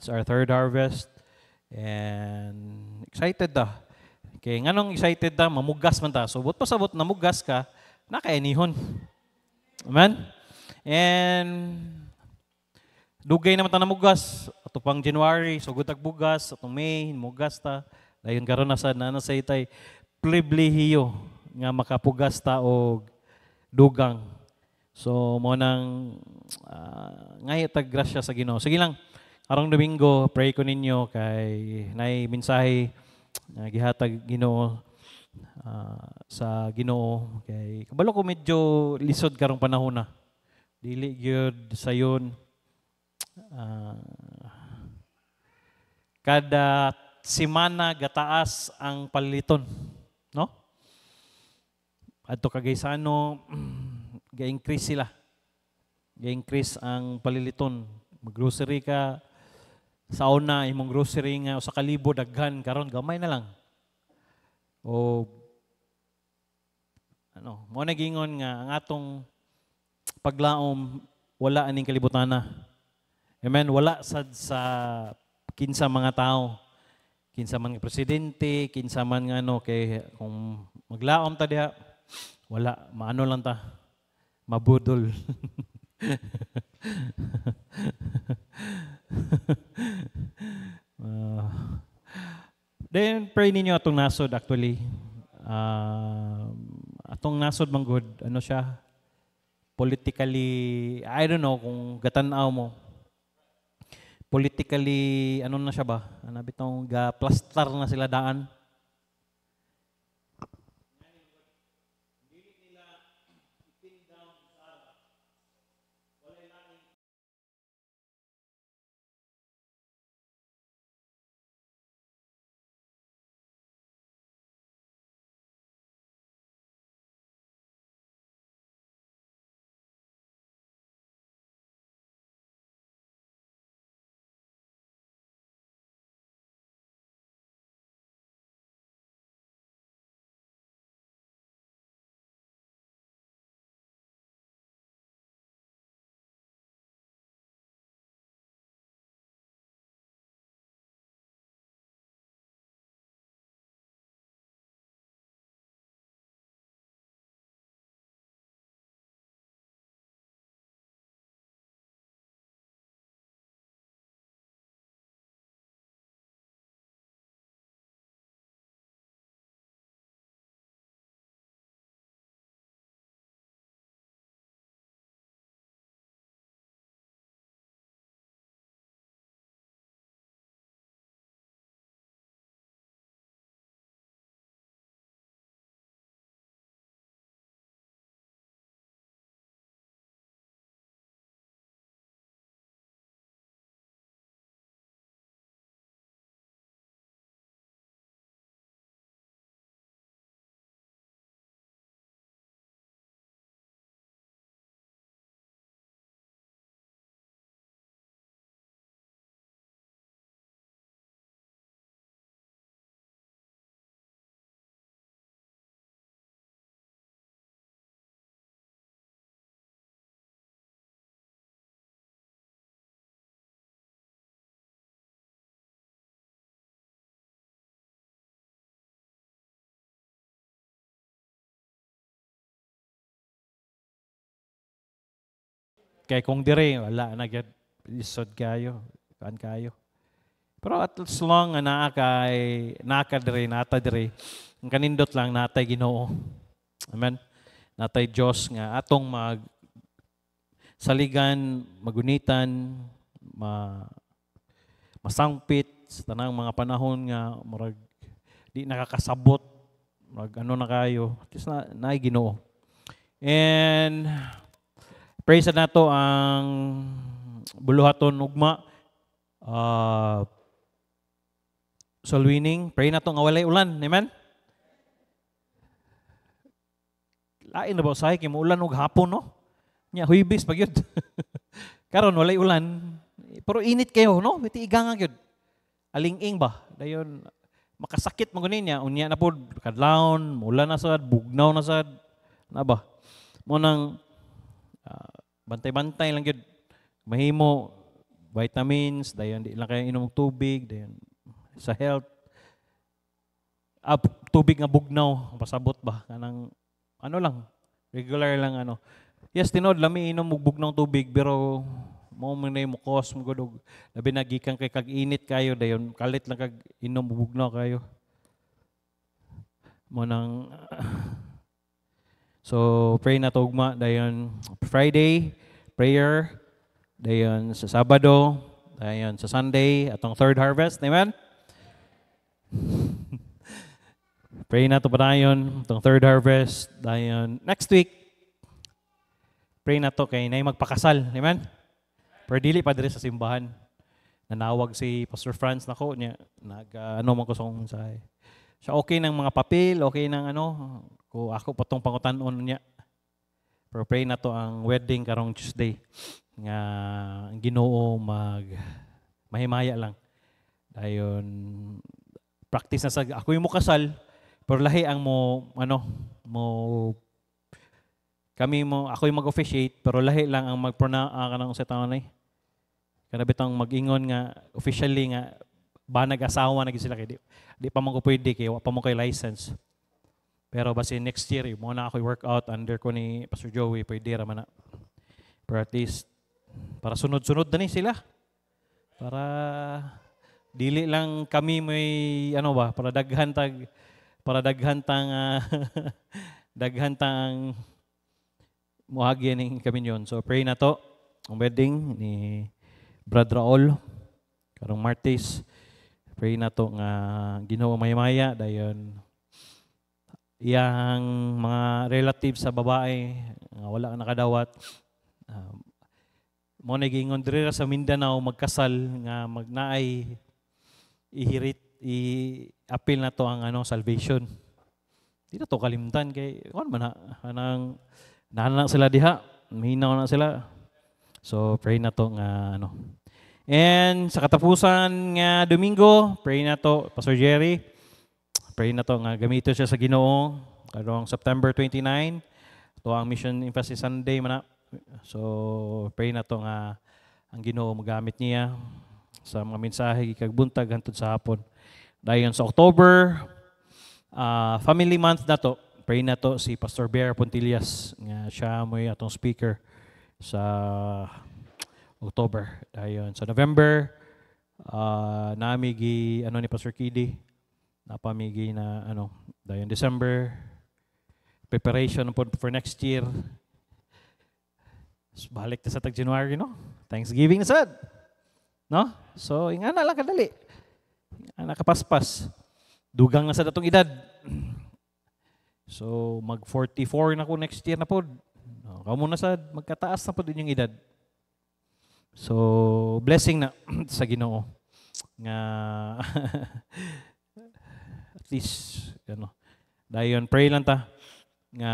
It's our third harvest. And excited ta. Kaya nganong excited ta, mamugas man ta. So, but pasabot na mugas ka, nakainihon. Amen? And dugay naman ta na mugas. Ato pang January, so gutag bugas. Atong May, mugas ta. Dayon karon na sa itay pribilehiyo nga makapugas ta og dugang. So, mo nang ngayon tag grasya sa Ginoo. Sige lang, arong Domingo, pray ko ninyo kay nay mensahe gihatag Ginoo sa Ginoo kay kabalo ko medyo lisod karong panahon na. Dili gyud sayon kada semana gataas ang paliton, no? Adto kagaysano ga-increase sila. Ga-increase ang paliliton. Mag-grocery ka, sa una, imong grocery nga, o sa kalibo, daghan, karon gamay na lang. O, mo nagingon nga, ang atong paglaom, wala aning kalibutana. Amen? Wala sad sa kinsa mga tao. Kinsa man nga presidente, kinsa man nga kay kung maglaom ta diha, wala, maano lang ta. Mabudol. Then pray ninyo atong nasod actually. Atong nasod man good, ano siya? Politically, I don't know kung gatanaw mo. Politically, ano na siya ba? Ano bitong ga-plaster na sila daan? Kay kung dire, wala na gyud lisod kayo, kan kayo. Pero at least long nga naka dire, nata dire, ang kanindot lang natay Ginoo. Amen. Natay Dios nga atong saligan, magunitan, masangpit sa tanang mga panahon nga murag di nakakasabot, murag ano na kayo, at least naay Ginoo. And praise nato ang buluhaton ugma. Soul winning. Pray nato nga walay ulan. Amen? Lain na ba usahay kay ulan og hapon no? Nya huybis pagyud. Karon walay ulan. Pero init kayo no? Iti iga nga gyud. Aling-ing ba? Dayon makasakit man gunin niya. Unya na pod kadlawon, ulan na sad, bugnaw na sad. Na ba? Mo nang bantay-bantay lang gyud. Mahimo vitamins, dayon di lang kayo inom og tubig, dayon sa health. Tubig nga bugnaw, pasabot ba kanang ano lang, regular lang ano. Yes, tinod lami inom og bugnaw tubig pero mo man mo cause mo gud og labi na gikan kay kag init kayo dayon kalit lang kag inom og bugnaw kayo. Mo nang so pray na tugma dayon Friday prayer, dayon sa Sabado, dayon sa Sunday atong third harvest, amen. Pray na to pa dayon itong third harvest. Dayon next week, pray na to kay nay magpakasal. Amen? Pero dili pa diri sa simbahan. Nanawag si Pastor Franz nako niya. Ano man ko sa kong mensahe. Siya okay ng mga papel, okay ng ano. Ko ako patong pangutan-on niya. Pero pray na to ang wedding karong Tuesday. Nga ang Ginoo mahimaya lang. Dayon practice na sa ako yung mo kasal. Pero lahi ang ako yung mag-officiate, pero lahi lang ang kanang sa taon ay. Kana bitang mag-ingon nga officially nga banag asawa na gid sila kay di pa man ko pwede kay wa pa mo kay license. Pero basi next year mo na ako workout under ko ni Pastor Joey pwede ra man na. Pero at least para sunod-sunod na ni sila. Para dili lang kami may para daghan tang muhagi ning kaminyon. So pray na to ang wedding ni Brad Raul karong Martes. Pray na to nga Ginoo mahimaya dayon iyang mga relatives sa babae nga wala ka nakadawat. Mo nagingon diri sa Mindanao magkasal nga magnaay i-appeal na to ang salvation. Di na to kalimtan kay kuan man na sila diha, mahinaw na sila. So pray na to nga And sa katapusan nga Domingo, pray na to Pastor Jerry. Pray na to nga gamiton siya sa Ginoo karong September 29. To ang Mission Emphasis Sunday man na. So pray na to nga ang Ginoo magamit niya sa mga mensahe kag buntag hangtod sa hapon. Dayon sa October, family month na to, pray na to si Pastor Bear Pontillas, nga siya mo'y atong speaker sa October. Dayon sa November, namigi ni Pastor Kidi, napamigi na dayon December, preparation for next year. So, balik na sa tag-January, no? Thanksgiving na sad. No? So, ingana lang kadali. Nakapaspas. Dugang na sa datong edad. So, mag-44 na ko next year na po. Kamu na sa magkataas na po din yung edad. So, blessing na sa Ginoo. Nga, at least, dayon, pray lang ta. Nga,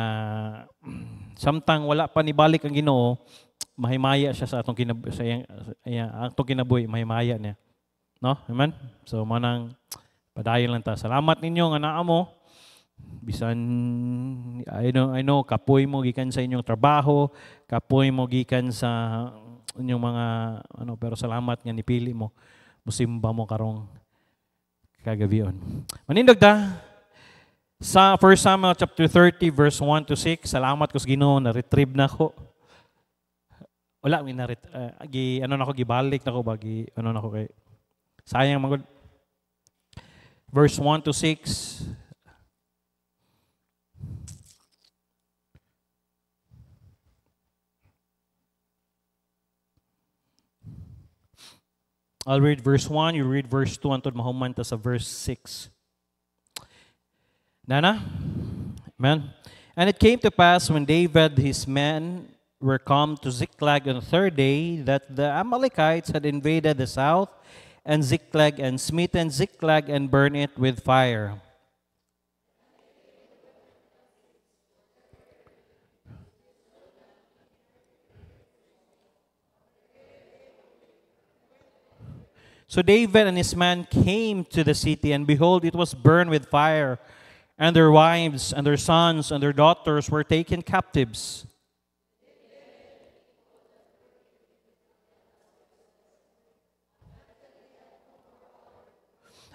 samtang wala pa nibalik ang Ginoo, mahimaya siya sa atong kinabuhi, mahimaya niya. No? Amen? So, manang padayon lang ta. Salamat ninyo nga naa mo. Bisan, I know, kapoy mo gikan sa inyong trabaho, kapoy mo gikan sa inyong mga, pero salamat nga nipili mo. Musimba mo karong kagabion. Manindog ta, sa 1 Samuel chapter 30, verse 1 to 6, salamat ko sa Ginoo, na-retrieve na ako. Wala, gibalik na ko ba, na ko kay, sayang magod. Verse 1 to 6. I'll read verse 1, you read verse 2, antod mahuman ta sa verse 6. Nana? Amen. And it came to pass when David his men were come to Ziklag on the third day that the Amalekites had invaded the south and Ziklag and smitten Ziklag and burned it with fire. So David and his men came to the city, and behold, it was burned with fire, and their wives and their sons and their daughters were taken captives.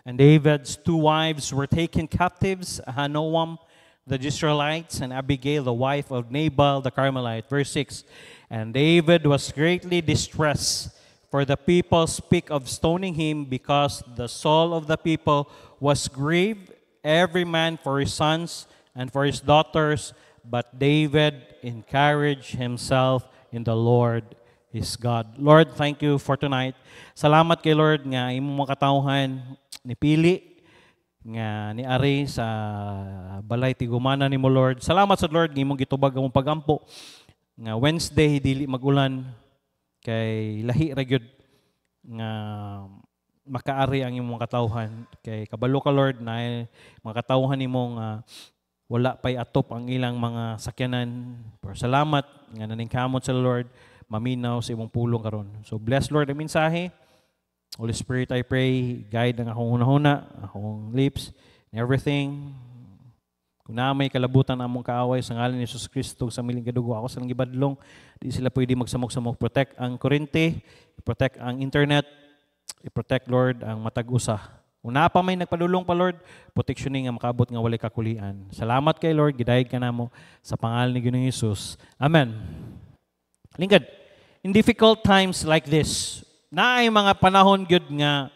And David's 2 wives were taken captives, Ahinoam, the Israelites, and Abigail, the wife of Nabal, the Carmelite. Verse 6, and David was greatly distressed, for the people speak of stoning him, because the soul of the people was grieved, every man for his sons and for his daughters. But David encouraged himself in the Lord his God. Lord, thank you for tonight. Salamat kay Lord nga imong makatawhan nipili nga niari sa balay tigumana nimo Lord. Salamat sa Lord nga imong gitubag among pagampo nga Wednesday dili magulan kay lahi ra gyud nga makaari ang imong katawhan kay kabalo ka Lord na mga katawhan nimo nga wala pay atop ang ilang mga sakyanan. Pero salamat nga naningkamot sa Lord, maminaw sa imong pulong karon. So bless Lord ang mensahe. Holy Spirit, I pray, guide ang akong hunahuna, akong lips, and everything. Kung na may kalabutan among kaaway sa ngalan ni Jesus Kristo sa miling kadugo, ako sa gibadlong, di sila pwede magsamok-samok. Protect ang kurente, protect ang internet, i-protect Lord ang matag usa. Kung na pa may nagpadulong pa Lord, protectioning nga makabot nga walay kakulian. Salamat kay Lord, gidayeg ka namo sa pangalan ni Ginoong Hesus. Amen. Lingkod, in difficult times like this, na ay mga panahon gyud nga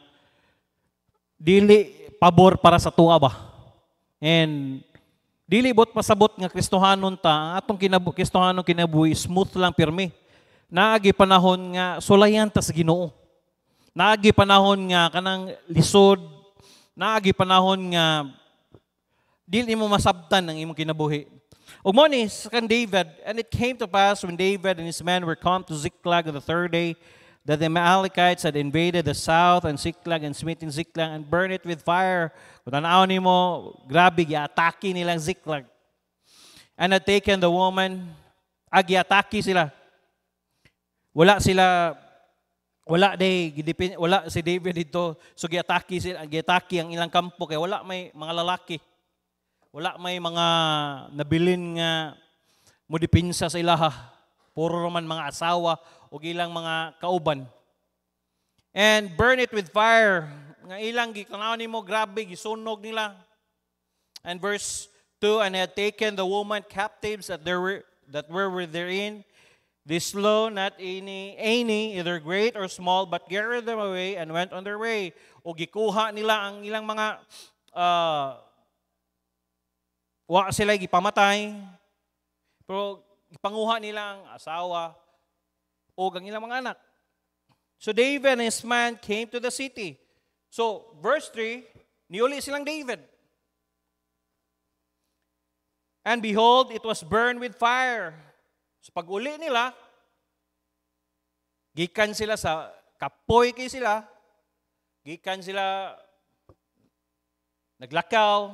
dili pabor para sa tuwa ba. And dili bot pasabot nga Kristohanon ta, atong Kristohanon kinabuhi smooth lang pirmi. Naagi panahon nga sulayan ta sa Ginoo. Naagi panahon nga kanang lisod, naagi panahon nga dili mo masabtan ang imong kinabuhi. Ug mo ni sa kan David, and it came to pass when David and his men were come to Ziklag on the third day, that the Amalekites had invaded the south and Ziklag and smitten Ziklag and burned it with fire. Kung tanaw nimo, grabe giatake nilang Ziklag. And had taken the woman, giatake sila. Wala si David dito. So giatake ang ilang kampo kay wala may mga lalaki. Wala may mga nabilin nga modipinsa sa ilaha. Puro man mga asawa o ilang mga kauban. And burn it with fire. Nga ilang gikanaw nimo grabe gisunog nila. And verse 2, and had taken the woman captives that were therein. They slew not any, either great or small, but carried them away and went on their way. O gikuha nila ang ilang mga wa sila gipamatay. Pero ipanguha nila ang asawa o ang ilang mga anak. So David and his man came to the city. So verse 3, niuli silang David. And behold, it was burned with fire. So pag-uli nila, gikan sila sa kapoy kay sila, gikan sila naglakaw,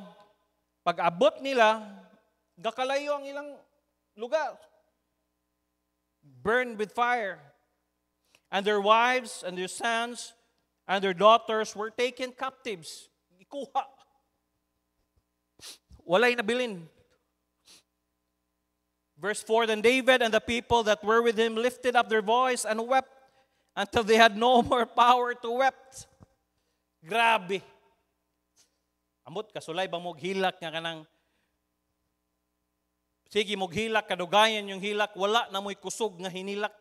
pag-abot nila, gakalayo ang ilang lugar. Burned with fire. And their wives and their sons and their daughters were taken captives. Ikuha. Walay nabilin. Verse 4, then David and the people that were with him lifted up their voice and wept until they had no more power to wept. Grabe. Amot, kasulay ba mo hilak nga kanang sige mo hilak, kadugayan yung hilak, wala na mo'y kusog nga hinilak.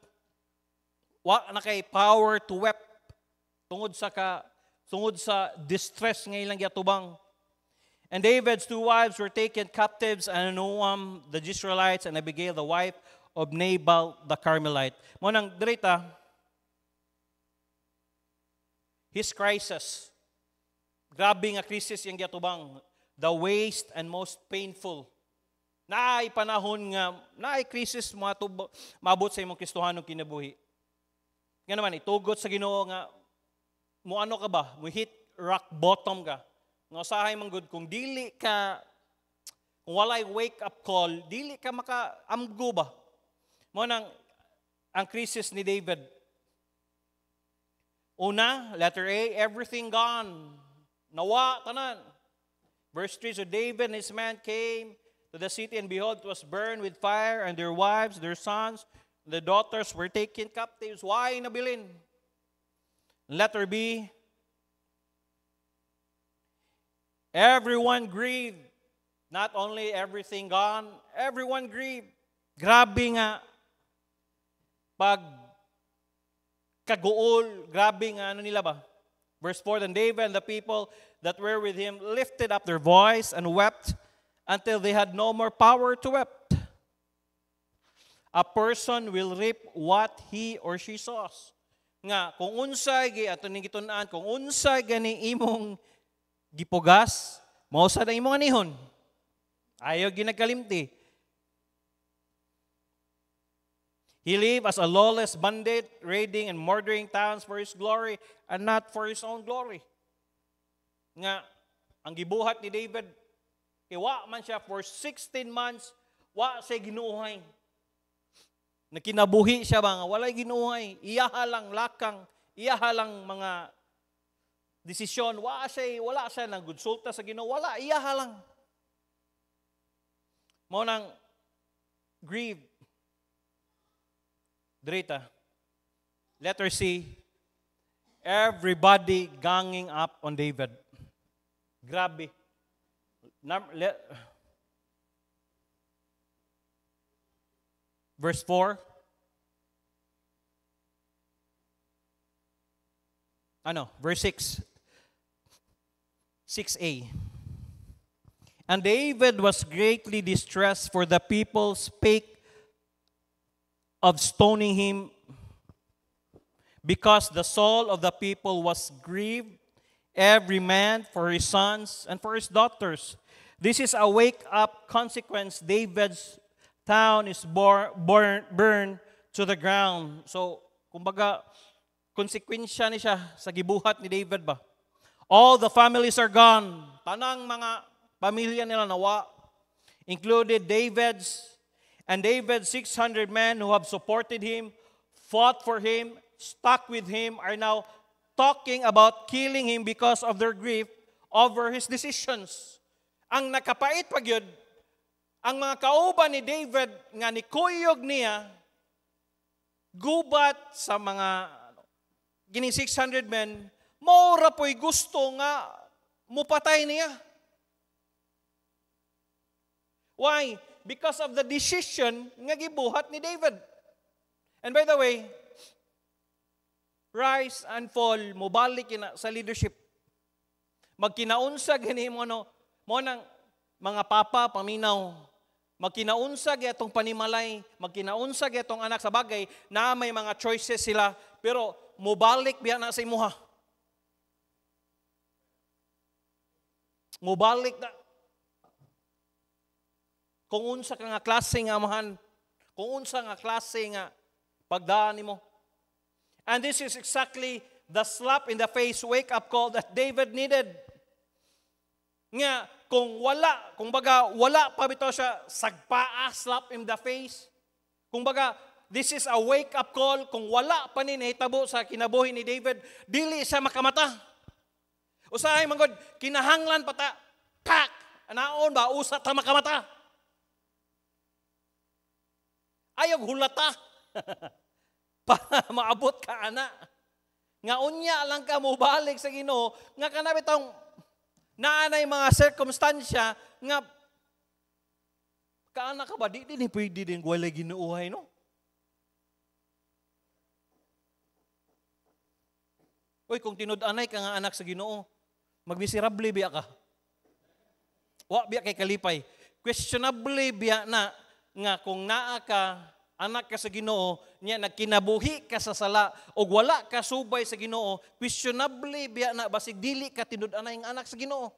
Wala na kay power to wept. Tungod sa distress nga ilang yatubang. And David's 2 wives were taken captives, and Ahinoam, the Israelites, and Abigail, the wife of Nabal, the Carmelite. Mo nang dirita, his crisis. Grabe nga krisis yung yatubang. The waste and most painful. Naay panahon nga, naay krisis maabot sa imong Kristohanong kinabuhi. Nga naman, itugot sa Ginoo nga, mo ano ka ba? Mo hit rock bottom ka. Nga usahay man gud kung dili ka, kung walay wake up call, dili ka maka-amgo ba? Mo nang ang krisis ni David. Una, letter A, everything gone. Nawa, tanan. Verse 3, so David and his man came to the city, and behold, it was burned with fire, and their wives, their sons, and their daughters were taken captives. Why nabilin? Letter B, Everyone grieved. Not only everything gone, everyone grieved. Grabe nga. Pag kaguol, grabe nga ano nila ba? Verse 4, then David and the people that were with him lifted up their voice and wept until they had no more power to weep. A person will reap what he or she sows. Nga, kung unsay, ato ning gitunaan, kung unsay gani imong gipugas, mausa na imong anihon. Ayaw ginagkalimti. He lived as a lawless bandit, raiding and murdering towns for his glory and not for his own glory. Nga, ang gibuhat ni David, wa man siya for 16 months, wa siya ginuhay. Nakinabuhi siya ba nga, walay ginuhay, iyahalang lakang, iyahalang mga desisyon, wala siya nang konsulta sa Ginoo, wala, iyahalang. Mo nang grieve. Drita. Letter C. Everybody ganging up on David. Grabe. Verse 4. Verse 6. 6a. And David was greatly distressed, for the people spake of stoning him, because the soul of the people was grieved, every man for his sons and for his daughters. This is a wake-up consequence. David's town is burned to the ground. So, kumbaga, konsekwensya ni siya sa gibuhat ni David ba? All the families are gone. Tanang mga pamilya nila nawa, included David's 600 men who have supported him, fought for him, stuck with him, are now talking about killing him because of their grief over his decisions. Ang nakapait pag yun, ang mga kauban ni David nga nikuyog niya, gubat sa mga gini 600 men, maura po'y gusto nga mupatay niya. Why? Because of the decision nga gibuhat ni David. And by the way, rise and fall, mubalik sa leadership. Magkinaunsa gani mo nang mga papa, paminaw, magkinaunsa itong panimalay, magkinaunsa itong anak sa bagay, na may mga choices sila, pero mubalik biya na sa imuha. Mubalik na. Kung unsa ka nga klase nga amahan, kung unsa nga klase nga pagdaan nimo. And this is exactly the slap in the face wake-up call that David needed. Nga, kung baga wala pa bitaw siya sagpaa, slap in the face. Kung baga, this is a wake-up call. Kung wala pa ni nahitabo sa kinabuhi ni David, dili siya makamata. Usahay manggod, kinahanglan pata, pak! Anaon ba, usat ta makamata. Ayaw hulata. Para maabot ka, ana. Nga unya lang ka mo balik sa Ginoo, nga kanabi tong naanay mga circumstansya, nga kaana ka ba, di pwede din walay ginuuhay, no? Uy, kung tinud-anay ka nga anak sa Ginoo, magmiserable biya ka. Wa biya kay kalipay. Questionable biya na, nga kung naa ka, anak ka sa Ginoo, niya nagkinabuhi ka sa sala, o wala ka subay sa Ginoo, questionable biya na, basig dili ka tinud-anay ng anak sa Ginoo.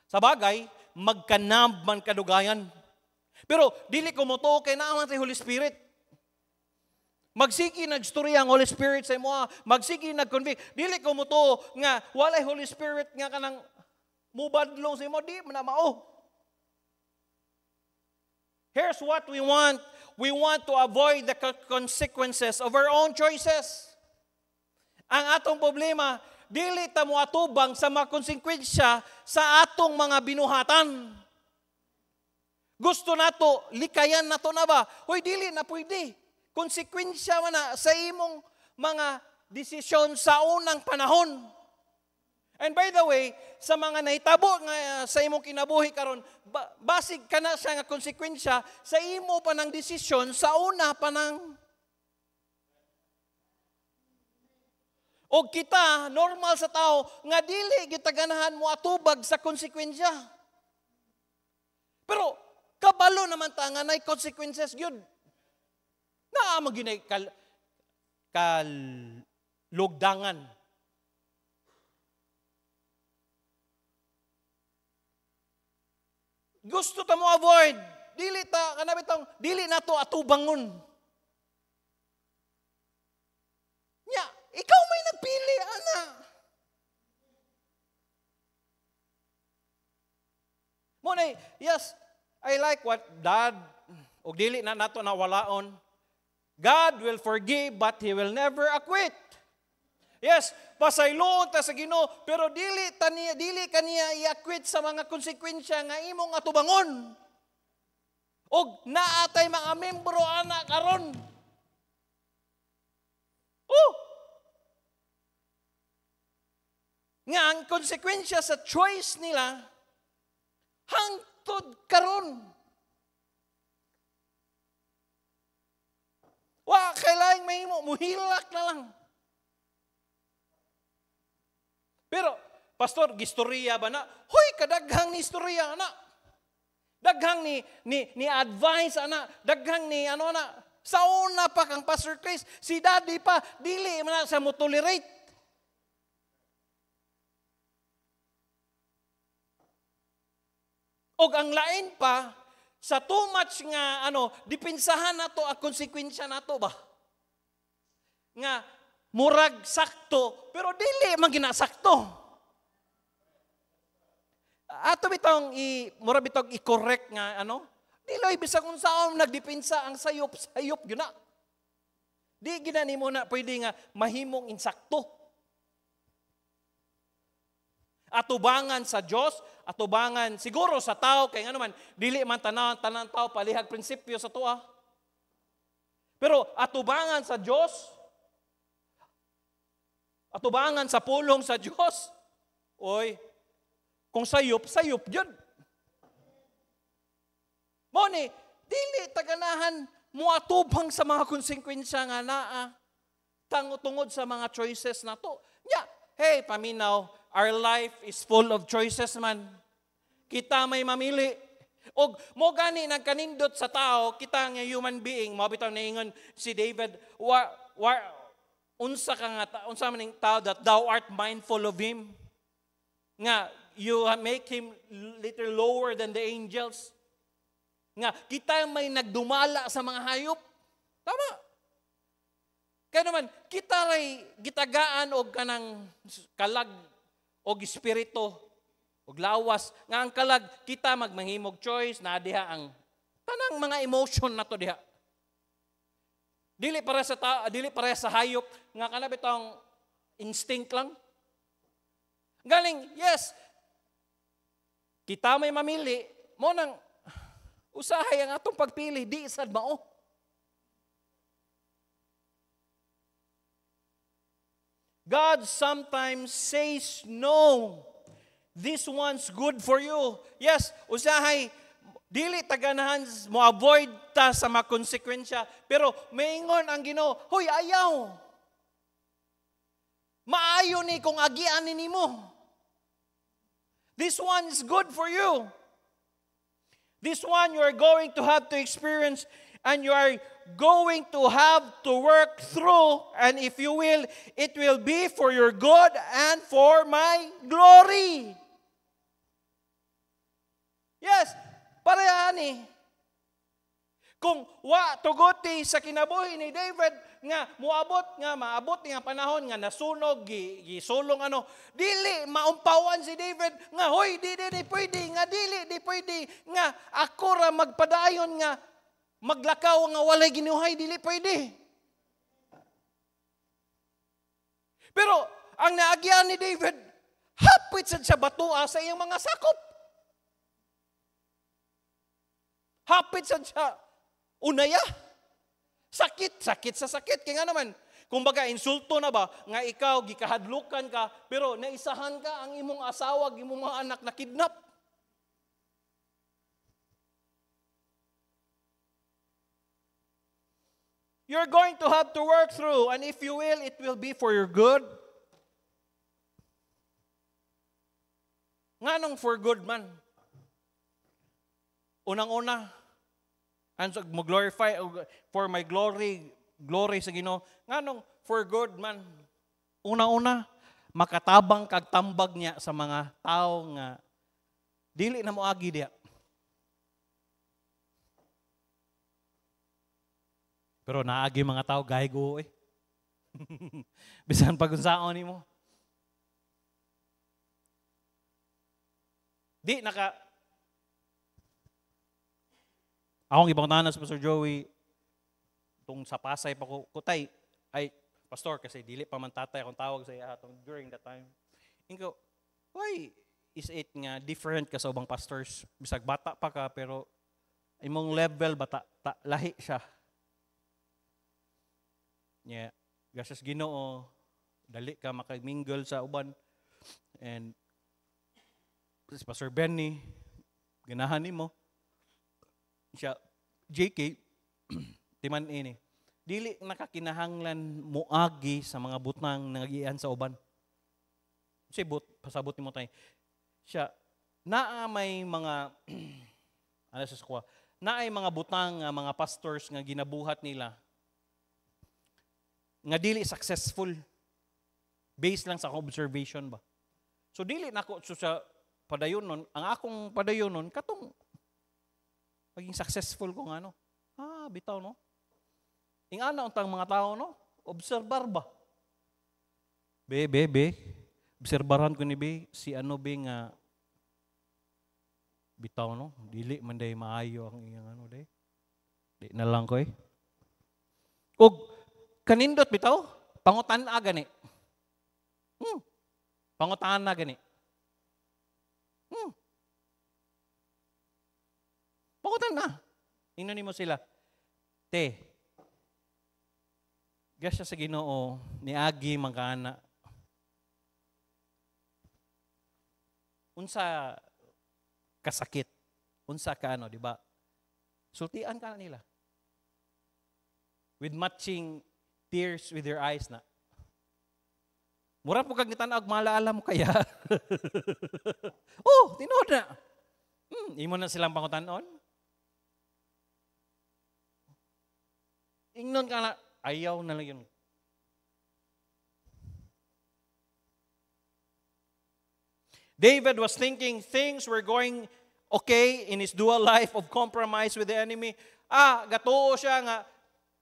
Sa bagay, magkanab man kadugayan. Pero dili ko mo to kay naaman sa Holy Spirit. Magsigi nagstorya ang Holy Spirit sa imo, magsigi nagconvict. Dili ko mo to nga walay Holy Spirit nga kanang mubadlong sa imo, di man na mao. Here's what we want. We want to avoid the consequences of our own choices. Ang atong problema, dili ta mo atubang sa mga konsekwensya sa atong mga binuhatan. Gusto nato, likayan nato na ba? Hoy, dili na pwede. Konsekwensya man na sa imong mga desisyon sa unang panahon. And by the way, sa mga nahitabo nga sa imong kinabuhi karon, basig ka na siya nga konsekwensya sa imo pa ng desisyon sa una pa ng o kita normal sa tao nga dili gitaganahan mo atubag sa konsekwensya. Pero kabalo naman ta nga nay consequences gyud. Naa mo ginay lugdangan. Gusto ta mo avoid, dili ta kanabi tong dili nato atubangon. Nya, ikaw may nagpili ana. Mo nay, yes, I like what Dad og dili na nato nawalaon. God will forgive but He will never acquit. Yes, pasayloon ta sa Ginoo, pero dili kaniya i-acquit sa mga konsekwensya nga imong atubangon. Og naatay mga membro ana karon. Nga ang konsekwensya sa choice nila hangtod karon. Wa kailangan mahimo muhilak na lang. Pero, pastor, gistorya ba na? Hoy, kadaghang ni istorya na. Daghang ni advice ana, daghang ni ano na. Sa una pa kang Pastor Chris, si Daddy pa dili man sa mo tolerate. Og ang lain pa sa too much nga dipinsahan nato ang konsekwensya nato ba? Nga murag sakto, pero dili man ginasakto. Ato bitong murag bitong i-correct nga dili bisag kung saan nagdipinsa ang sayop gyud na. Di ginani mo na pwede nga mahimong insakto. Atubangan sa Dios, atubangan siguro sa tao kay ngano man dili man tanan tao palihag prinsipyo sa tuwa. Pero atubangan sa Dios, atubangan sa pulong sa Dios. Oy, kung sayop yun. Mo ni, dili taganahan mo atubang sa mga konsekwensya nga naa tungod sa mga choices na to. Nya, hey, paminaw, our life is full of choices man. Kita may mamili. Og mo gani nagkanindot sa tao, kita nga human being, mabitaw na ingon si David, unsa maning tao that thou art mindful of him. Nga, you make him little lower than the angels. Nga, kita may nagdumala sa mga hayop. Tama. Kaya naman, kita ray gitagaan og kanang kalag og espiritu og lawas. Nga ang kalag, kita magmanghimog choice na diha ang tanang mga emotion na to diha. Dili para sa hayop nga kana bitong instinct lang. Galing, yes. Kita may mamili, mo nang usahay ang atong pagpili, di sad mao. God sometimes says no. This one's good for you. Yes, usahay dili taganahan mo avoid ta sa mga konsekwensya, pero maingon ang Ginoo, hoy ayaw. Maayo ni kung agian nimo. This one is good for you. This one you are going to have to experience and you are going to have to work through, and if you will, it will be for your good and for my glory. Yes, pareha ni. Kung tuguti sa kinabuhi ni David nga maabot nga panahon nga nasunog gisulong dili maumpawan si David nga hoy di pwede nga ako ra magpadayon nga maglakaw nga walay ginuhay dili pwede. Pero ang naagyan ni David hapit sad siya batua sa iyang mga sakop. Hapit sad siya unaya. Sakit sa sakit. Kaya nga naman, Kumbaga, insulto na ba nga ikaw, gikahadlukan ka, pero naisahan ka ang imong asawa, ang imong mga anak na kidnap. You're going to have to work through, and if you will, it will be for your good. Nganong for good man? Unang-una, and so mo-glorify for my glory sa Ginoo. Nganong for good man? Una-una, makatabang kag tambag niya sa mga tao nga dili na moagi diya. Pero naagi mga tao gaygo eh. Bisan pag unsaon nimo. Di naka akong ibang tanas, Pastor Joey, itong sa Pasay pa ko, kutay, ay, Pastor, kasi dili pa man tatay akong tawag sa iya during that time. Ingo, why is it nga different ka sa ubang pastors? Bisag bata pa ka, pero imong level, lahi siya. Yeah. Gasas Ginoo, dali ka makamingle sa uban. And si Pastor Benny, ganahan nimo. Siya, JK, timan ini. Dili nakakinahanglan muagi sa mga butang nangagian sa uban. Si pasabot nimo tay. Siya, naa may mga ano sa kuha, naay mga butang mga pastors nga ginabuhat nila nga dili successful based lang sa observation ba. So dili nako sa padayonon, ang akong padayonon katong maging successful ko nga no. Bitaw no. Ingana untang mga tao no, obserbar ba. Be. Obserbaran ko ni be si ano be nga bitaw no, dili man day maayo ang iyang ano day. Di na lang ko eh. Og kanindot bitaw, pangutan-a gani. Pangutan na gani. Pangutan na. Ingnon nimo sila. Te. Gasya sa Ginoo niagi mangkana. Unsa kasakit. Unsa ka ano, di ba? Sultian ka na nila. With matching tears with your eyes na. Mura po kag nitan-og malaala mo kaya. Tinuod na. Imo na silang pangutan-on. Ingnon ka na, ayaw na lang yun. David was thinking things were going okay in his dual life of compromise with the enemy. Gatuo siya nga,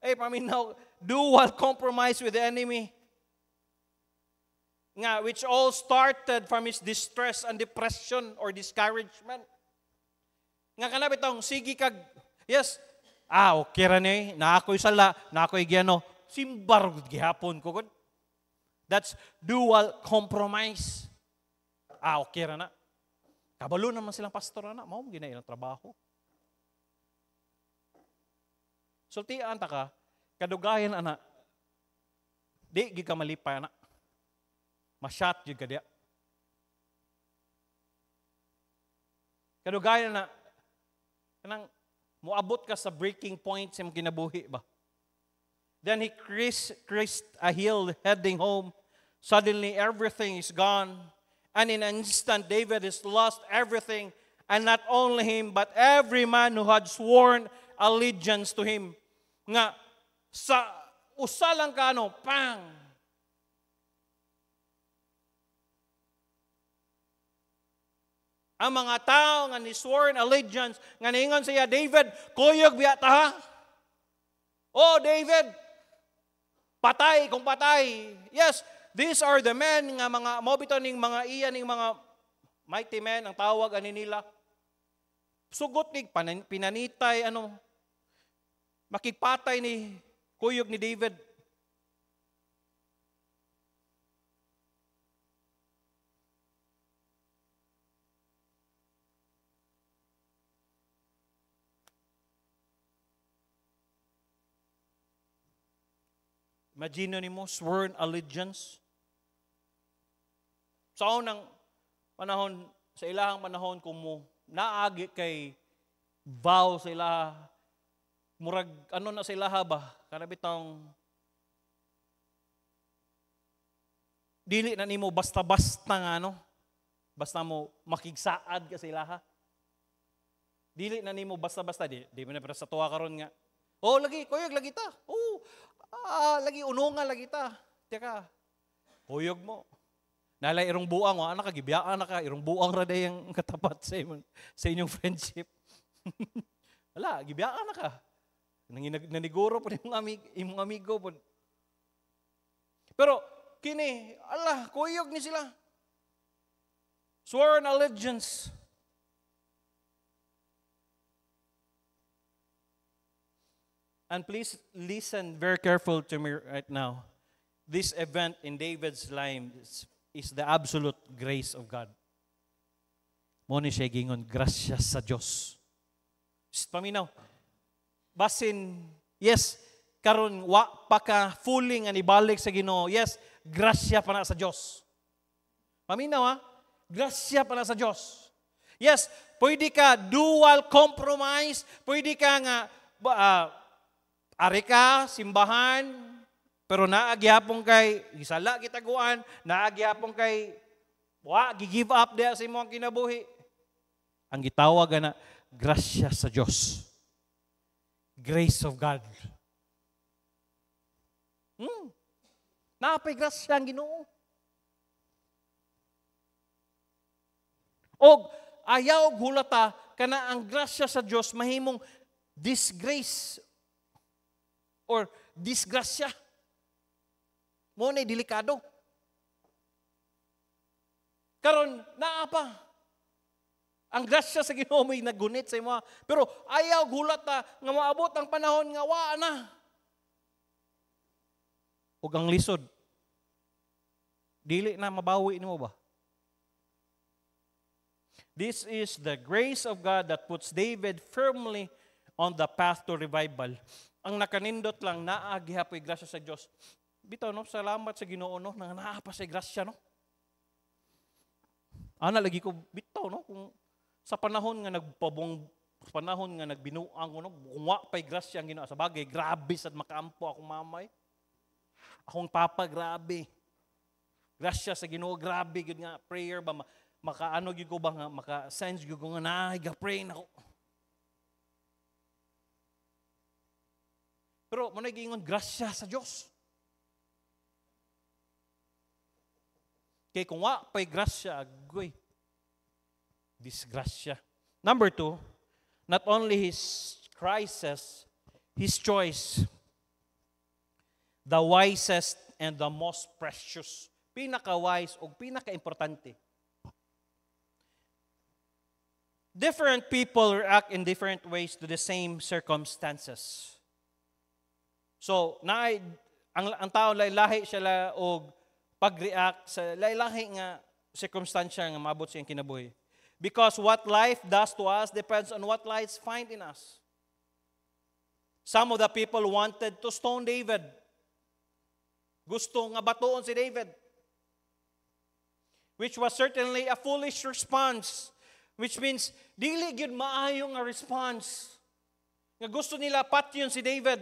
paminaw, dual compromise with the enemy. Nga, which all started from his distress and depression or discouragement. Nga kanabit tong, sige kag, yes, okay ra ni, na ako'y sala, na ako'y gyano, simbar gihapon ko. That's dual compromise. Okay ra na. Kabalo naman silang pastor na, mao gina ilang trabaho. Sultian ta ka, kadugayan ana, di gi ka malipay ana. Masyat yun ka diya. Kadugayan na, kanang muabot ka sa breaking point sa mong kinabuhi ba? Then he crossed a hill heading home. Suddenly everything is gone. And in an instant, David has lost everything. And not only him, but every man who had sworn allegiance to him. Nga, sa usalang ka, pang! Ang mga tao nga ni sworn allegiance, nga niingon siya, David, kuyog biya ta ha? David, patay kung patay. Yes, these are the men nga mga mobito ning mga iya ning mga mighty men ang tawag ani nila. Sugot ni pinanitay makigpatay ni kuyog ni David. Imagine nimo sworn allegiance. Sa unang panahon, sa ilahang panahon kung mo naagi kay vow sa ilaha, murag ano na sa ilaha ba? Kana bitong dili na nimo basta-basta nga ano, basta mo makigsaad ka sa ilaha. Dili na nimo basta-basta, di mo na para sa tuwa karon nga. Oh, lagi kuyog lagi ta. Oh, lagi ununga lagi ta. Teka. Kuyog mo. Nalay irong buang, anak ka gibiyaan na ka, irong buang ra day ang katapat sa inyong friendship. Wala, gibiyaan na ka. Naniguro po imong amigo po. Pero kini, kuyog ni sila. Sworn allegiance. And please listen very careful to me right now. This event in David's life is the absolute grace of God. Mo ni siya gingon, grasya sa Diyos. Paminaw. Basin, yes, karon wa pa ka fully nga nibalik sa Ginoo. Yes, grasya pa na sa Diyos. Paminaw ha? Grasya pa na sa Diyos. Yes, pwede ka dual compromise, pwede ka nga ari ka, simbahan, pero naagyapon kay, isala kitaguan, naagyapon kay, gi-give up diya sa imong kinabuhi. Ang gitawag na, grasya sa Diyos. Grace of God. Napay grasya ang Ginoo. O ayaw hulata, kana ang grasya sa Diyos, mahimong disgrace or disgrasya. Mo na delikado. Karon naa pa. Ang grasya sa Ginoo may nagunit sa imo. Pero ayaw gulat ta nga maabot ang panahon nga wa na. Ug ang lisod. Dili na mabawi nimo ba? This is the grace of God that puts David firmly on the path to revival. Ang nakanindot lang, naagihapoy grasya sa Diyos. Bitaw, no? Salamat sa Ginoo, no? Nang naapa sa grasya, no? Lagi ko, bitaw, no? Kung sa panahon nga panahon nga nagbinuang ko, no? Kung wa pa'y grasya ang Ginoo. Sa bagay, grabe sad makaampo akong mamay. Akong papa, grabe. Grasya sa Ginoo, grabe. Yun nga, prayer ba? Makaano gyud ko ba nga, maka-sense gyud ko nga, ga-pray na ko. Pero mo nag-ingon, grasya sa Diyos. Kaya kung wa pa'y grasya, agoy, disgrasya. Number 2, not only his crisis, his choice, the wisest and the most precious. Pinaka-wise o pinaka-importante. Different people react in different ways to the same circumstances. So, ang tao lahi siya og pag-react sa lahi nga circumstansya nga maabot siyang kinabuhi. Because what life does to us depends on what life finds in us. Some of the people wanted to stone David. Gusto nga batuon si David. Which was certainly a foolish response. Which means, dili gyud maayo nga response. Nga gusto nila patyon si David.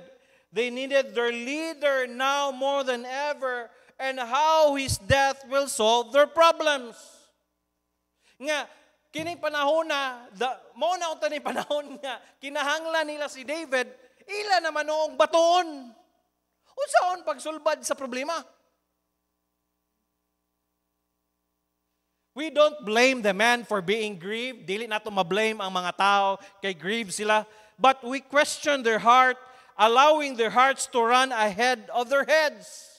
They needed their leader now more than ever, and how his death will solve their problems. Nga, kining panahon na, mao na unta ni panahon nga, kinahanglan nila si David, ila naman noong batoon. Unsaon pagsulbad sa problema? We don't blame the man for being grieved. Dili nato ma-blame ang mga tao kay grieve sila. But we question their heart, allowing their hearts to run ahead of their heads.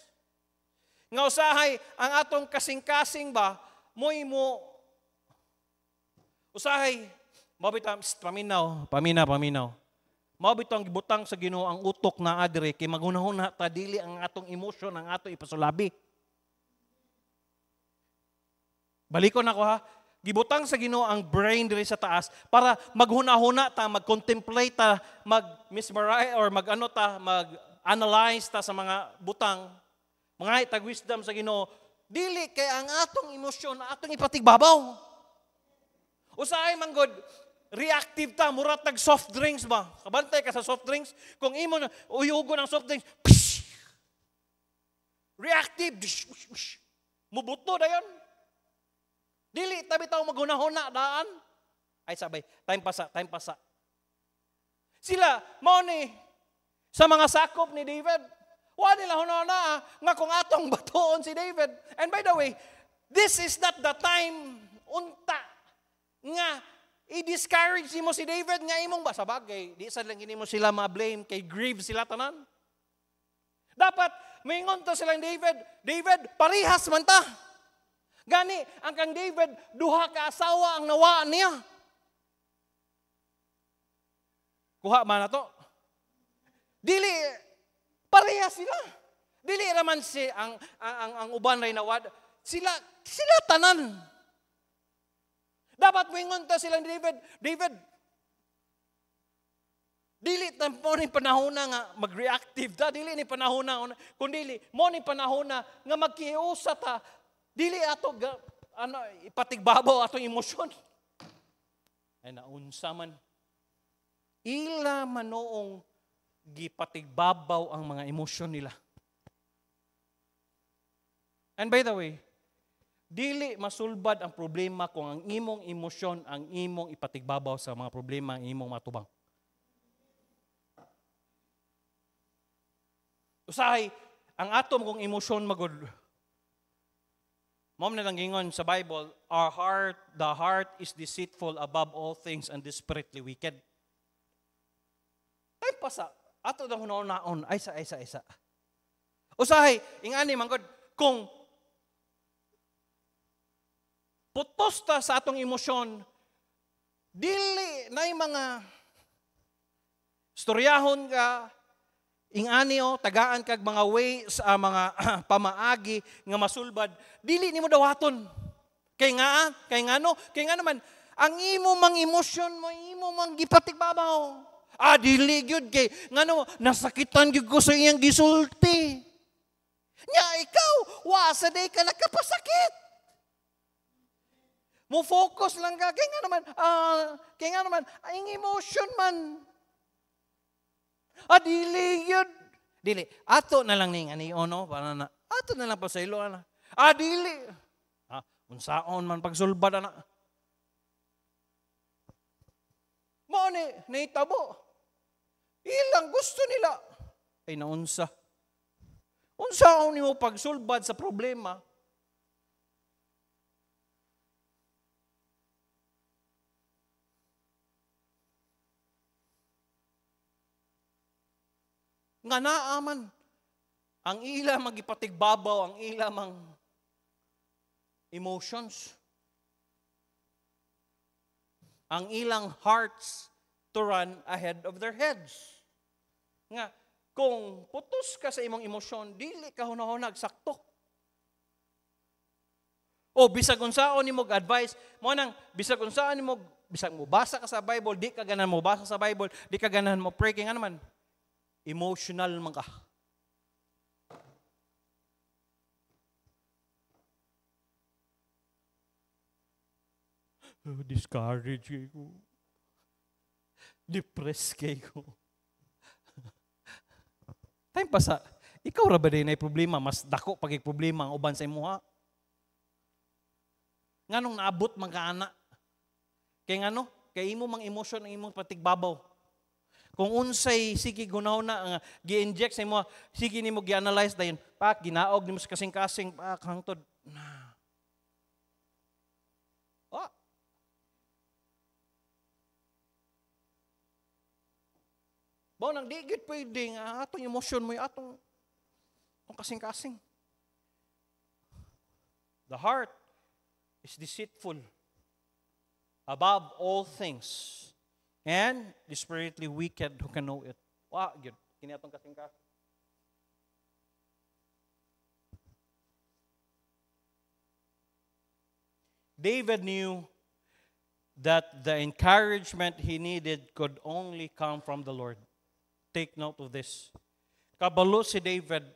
Nga usahay, ang atong kasing-kasing ba, mo usahay, mabitang, paminaw. Mabitang gibutang sa Ginoo ang utok na adre, kay magunahon ta dili ang atong emosyon, ang atong ipasulabi. Balikon ako ha, gibutang sa Ginoo ang brain diri sa taas para maghuna-huna ta, mag-contemplate ta, mag-mesmerize or analyze ta sa mga butang, mga itag wisdom sa Ginoo, dili kay ang atong emosyon atong ipatigbabaw. Usahay man gud reactive ta, murat tag soft drinks ba? Kabantay ka sa soft drinks, kung imo na uyugo ng soft drinks, psh! Reactive, mubuto dayon. Dili tabi taw maghuna-huna daan. Ay sabay, time pasa. Sila mao ni sa mga sakop ni David. Wa nila huna-huna nga kung atong batuon si David. And by the way, this is not the time unta nga i-discourage mo si David nga imong ba sa bagay. Di sa lang mo sila ma-blame kay grieve sila tanan. Dapat mingon to silang David, parihas man ta. Gani, ang kang David, duha ka asawa ang nawaan niya. Kuha man na to. Dili, parehas sila. Dili raman si ang uban ray nawad. Sila tanan. Dapat mingon ta silang David, dili mo ni panahon na nga mag-reactive ta, dili ni panahon na, kundi mo ni panahon na nga magkiusa ta, dili ato ipatigbabaw atong emosyon. Ay naunsa man. Ila manoong gipatigbabaw ang mga emosyon nila. And by the way, dili masulbad ang problema kung ang imong emosyon ang imong ipatigbabaw sa mga problema ang imong matubang. Usahay, ang atom kung emosyon magod. Mom na lang gingon sa Bible, the heart is deceitful above all things and desperately wicked. Ay pasa, ato daw hunaon ay sa. Usahay, ingani manggod, kung putos ta sa atong emosyon, dili na yung mga storyahon ka, ingani tagaan kag mga ways, mga pamaagi nga masulbad, dili nimo dawaton. Kay nga naman, ang imo mang emosyon mo, imo mang gipatigbabaw. Dili gyud kay ngano nasakitan gyud ko sa iyang gisulti. Nya ikaw, wasa day ka nakapasakit. Mo focus lang ka kay nga naman ang emotion man. Dili yun. Dili. Ato na lang ning ono para na. Ato na lang pa sa ilo ana. Dili. Unsaon man pagsulbad ana. Mo ni nahitabo. Ilang gusto nila. Ay naunsa. Unsaon nimo pagsulbad sa problema? Nga naaman, ang ila magipatigbabaw, ang ila mang emotions. Ang ilang hearts to run ahead of their heads. Nga, kung putos ka sa imong emosyon, dili ka hunahunag sakto. O bisag unsaon nimo advice, mo nang bisag unsaon nimo bisag mo basa ka sa Bible, di ka ganahan mo basa sa Bible, di ka ganahan mo pray kay nga naman. Emotional man ka. Discouraged kayo ko. Depressed kayo. Time pa sa, ikaw ra ba din ay problema, mas dako pagig problema ang uban sa imuha? Nganong naabot mga anak? Kay ngano? Kay imo mang emosyon ang imong patigbabaw. Kung unsay sige gunaw na gi-inject sa imo, sige nimo gi-analyze dayon, pak ginaog nimo sa kasing-kasing hangtod. Bao nang di gid pwede nga atong emosyon mo atong kasing-kasing. The heart is deceitful above all things. And desperately wicked who can know it. Yun. Kini atong kasing-kasing. David knew that the encouragement he needed could only come from the Lord. Take note of this. Kabalo si David,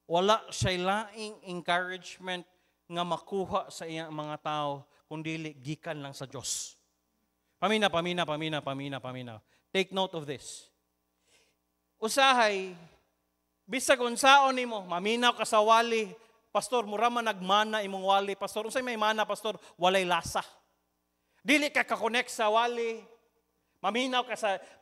wala siya laing encouragement nga makuha sa iyang mga tao, kundi gikan lang sa Diyos. Pamina. Take note of this. Usahay, bisag unsaon nimo, maminaw ka sa wali, pastor, mura man nagmana imong wali, pastor. Unsay may mana, pastor? Walay lasa. Dili ka ka-connect sa wali.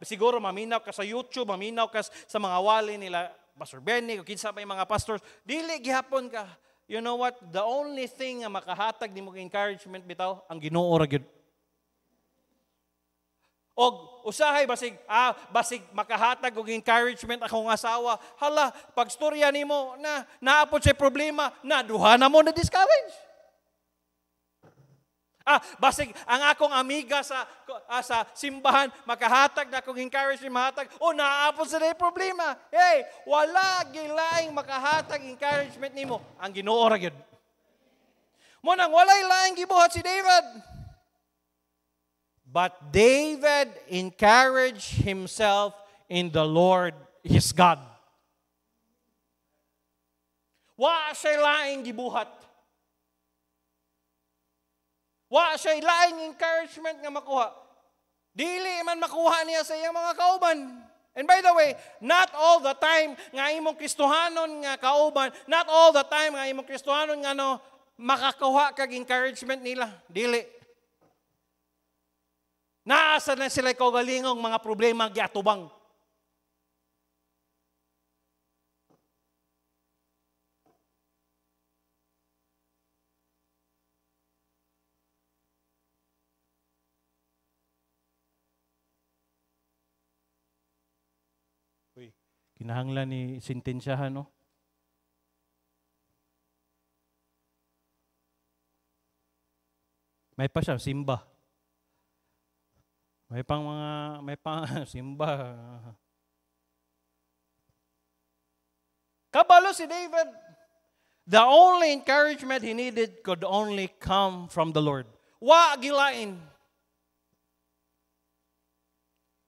Siguro maminaw ka sa YouTube, maminaw ka sa mga wali nila, Pastor Benny, o kinsa may mga pastors. Dili gihapon ka. You know what? The only thing nga makahatag nimo encouragement bitaw, ang Ginoo ra gyud. Og usahay basig makahatag og encouragement akong asawa. Hala, pag storya nimo na naapod sa problema, naduha na mo na discourage. Basig ang akong amiga sa simbahan makahatag na akong encouragement mahatag, naapod sa day problema. Hey, wala gilaing makahatag encouragement nimo, ang Ginoo ra gyud. Mo nang walay laing gibuhat si David. But David encouraged himself in the Lord his God. Wa siya laing gibuhat. Wa siya laing encouragement nga makuha. Dili man makuha niya sa iyang mga kauban. And by the way, not all the time nga imong Kristohanon nga kauban, not all the time nga imong Kristohanon nga makakuha kag encouragement nila. Dili. Naasa na sila kaugalingong mga problema giatubang. Kinahanglan ni sintensyahan, no? May pa siya, simba. May pang simba. Kabalo si David. The only encouragement he needed could only come from the Lord. Wa gilain.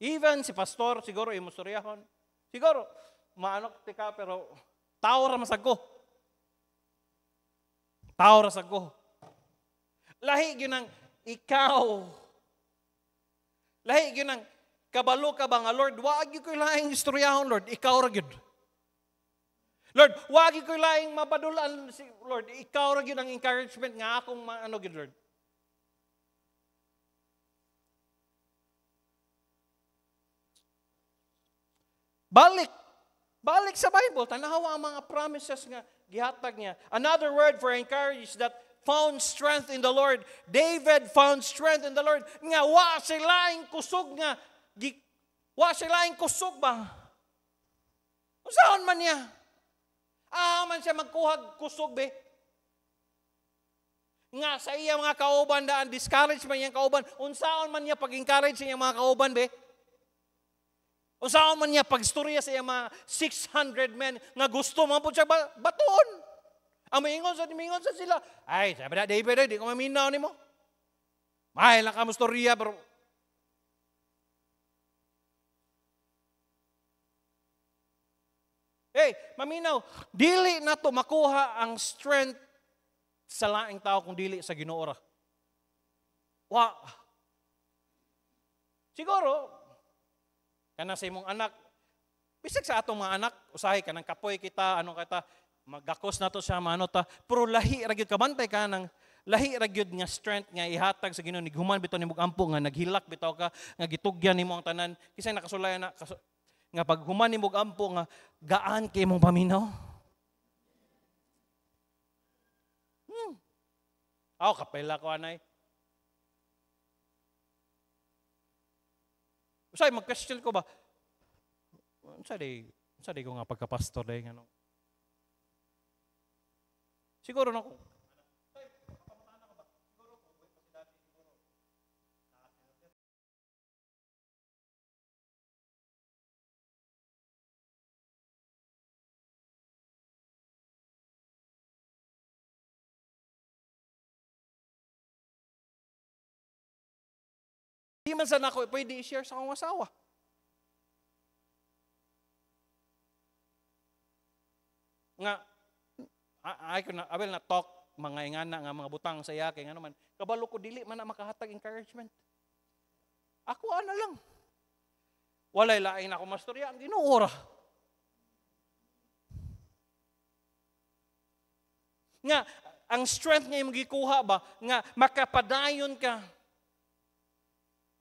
Even si pastor, siguro imusuryahon. Siguro, maanok tika, pero tao ra masagko. Tao ra sagko. Lahi yun ang ikaw. Lahi yun ang kabalo ka ba nga, Lord, wag yun ko laing istoryahon, Lord, ikaw ra yun. Lord, wag yun ko laing mapadulan, Lord, ikaw ra yun ang encouragement nga akong yun, Lord. Balik sa Bible, tanawa ang mga promises nga gihatag niya. Another word for encourage is that found strength in the Lord. David found strength in the Lord. Nga wa silaing kusog nga wa silaing kusog ba? Usaon man niya? Man siya magkuhag kusog be. Nga sa iya mga kauban daan discourage man iyang kauban. Unsaon man niya pag-encourage sa iyang mga kauban be? Unsaon man niya pagstorya sa iyang mga 600 men nga gusto man po siya batuon. Ang mingon sa sila, ay, sabi na, David, di ko maminaw ni mo. Mahal lang ka mo storya, pero hey, maminaw, dili na to makuha ang strength sa laing tao kung dili sa Ginoo ra. Siguro, kanang sa imong anak, bisag sa atong mga anak, usahay kanang kapoy kita, magakos na to siya, pero lahi ra gyud kabantay ka ng lahi ra gyud nga strength nga ihatag sa Ginoo ni human bitaw nimong ampo nga naghilak bitaw ka nga gitugyan nimo ang tanan kisay nakasulayan na nga pag human nimong ampo nga gaan kay imong paminaw. Kapela ko anay. Usay mag-question ko ba? Unsa day ko nga pagka-pastor day ngano? Siguro na ko. Di man sana ako pwede i-share sa akong asawa. Nga I will not talk mga ingana nga mga butang sa iya kay ngano man kabalo ko dili man na makahatag encouragement. Ako ana lang. Walay lain ako mastorya ang Ginoo ra. Nga ang strength nga imong gikuha ba nga makapadayon ka.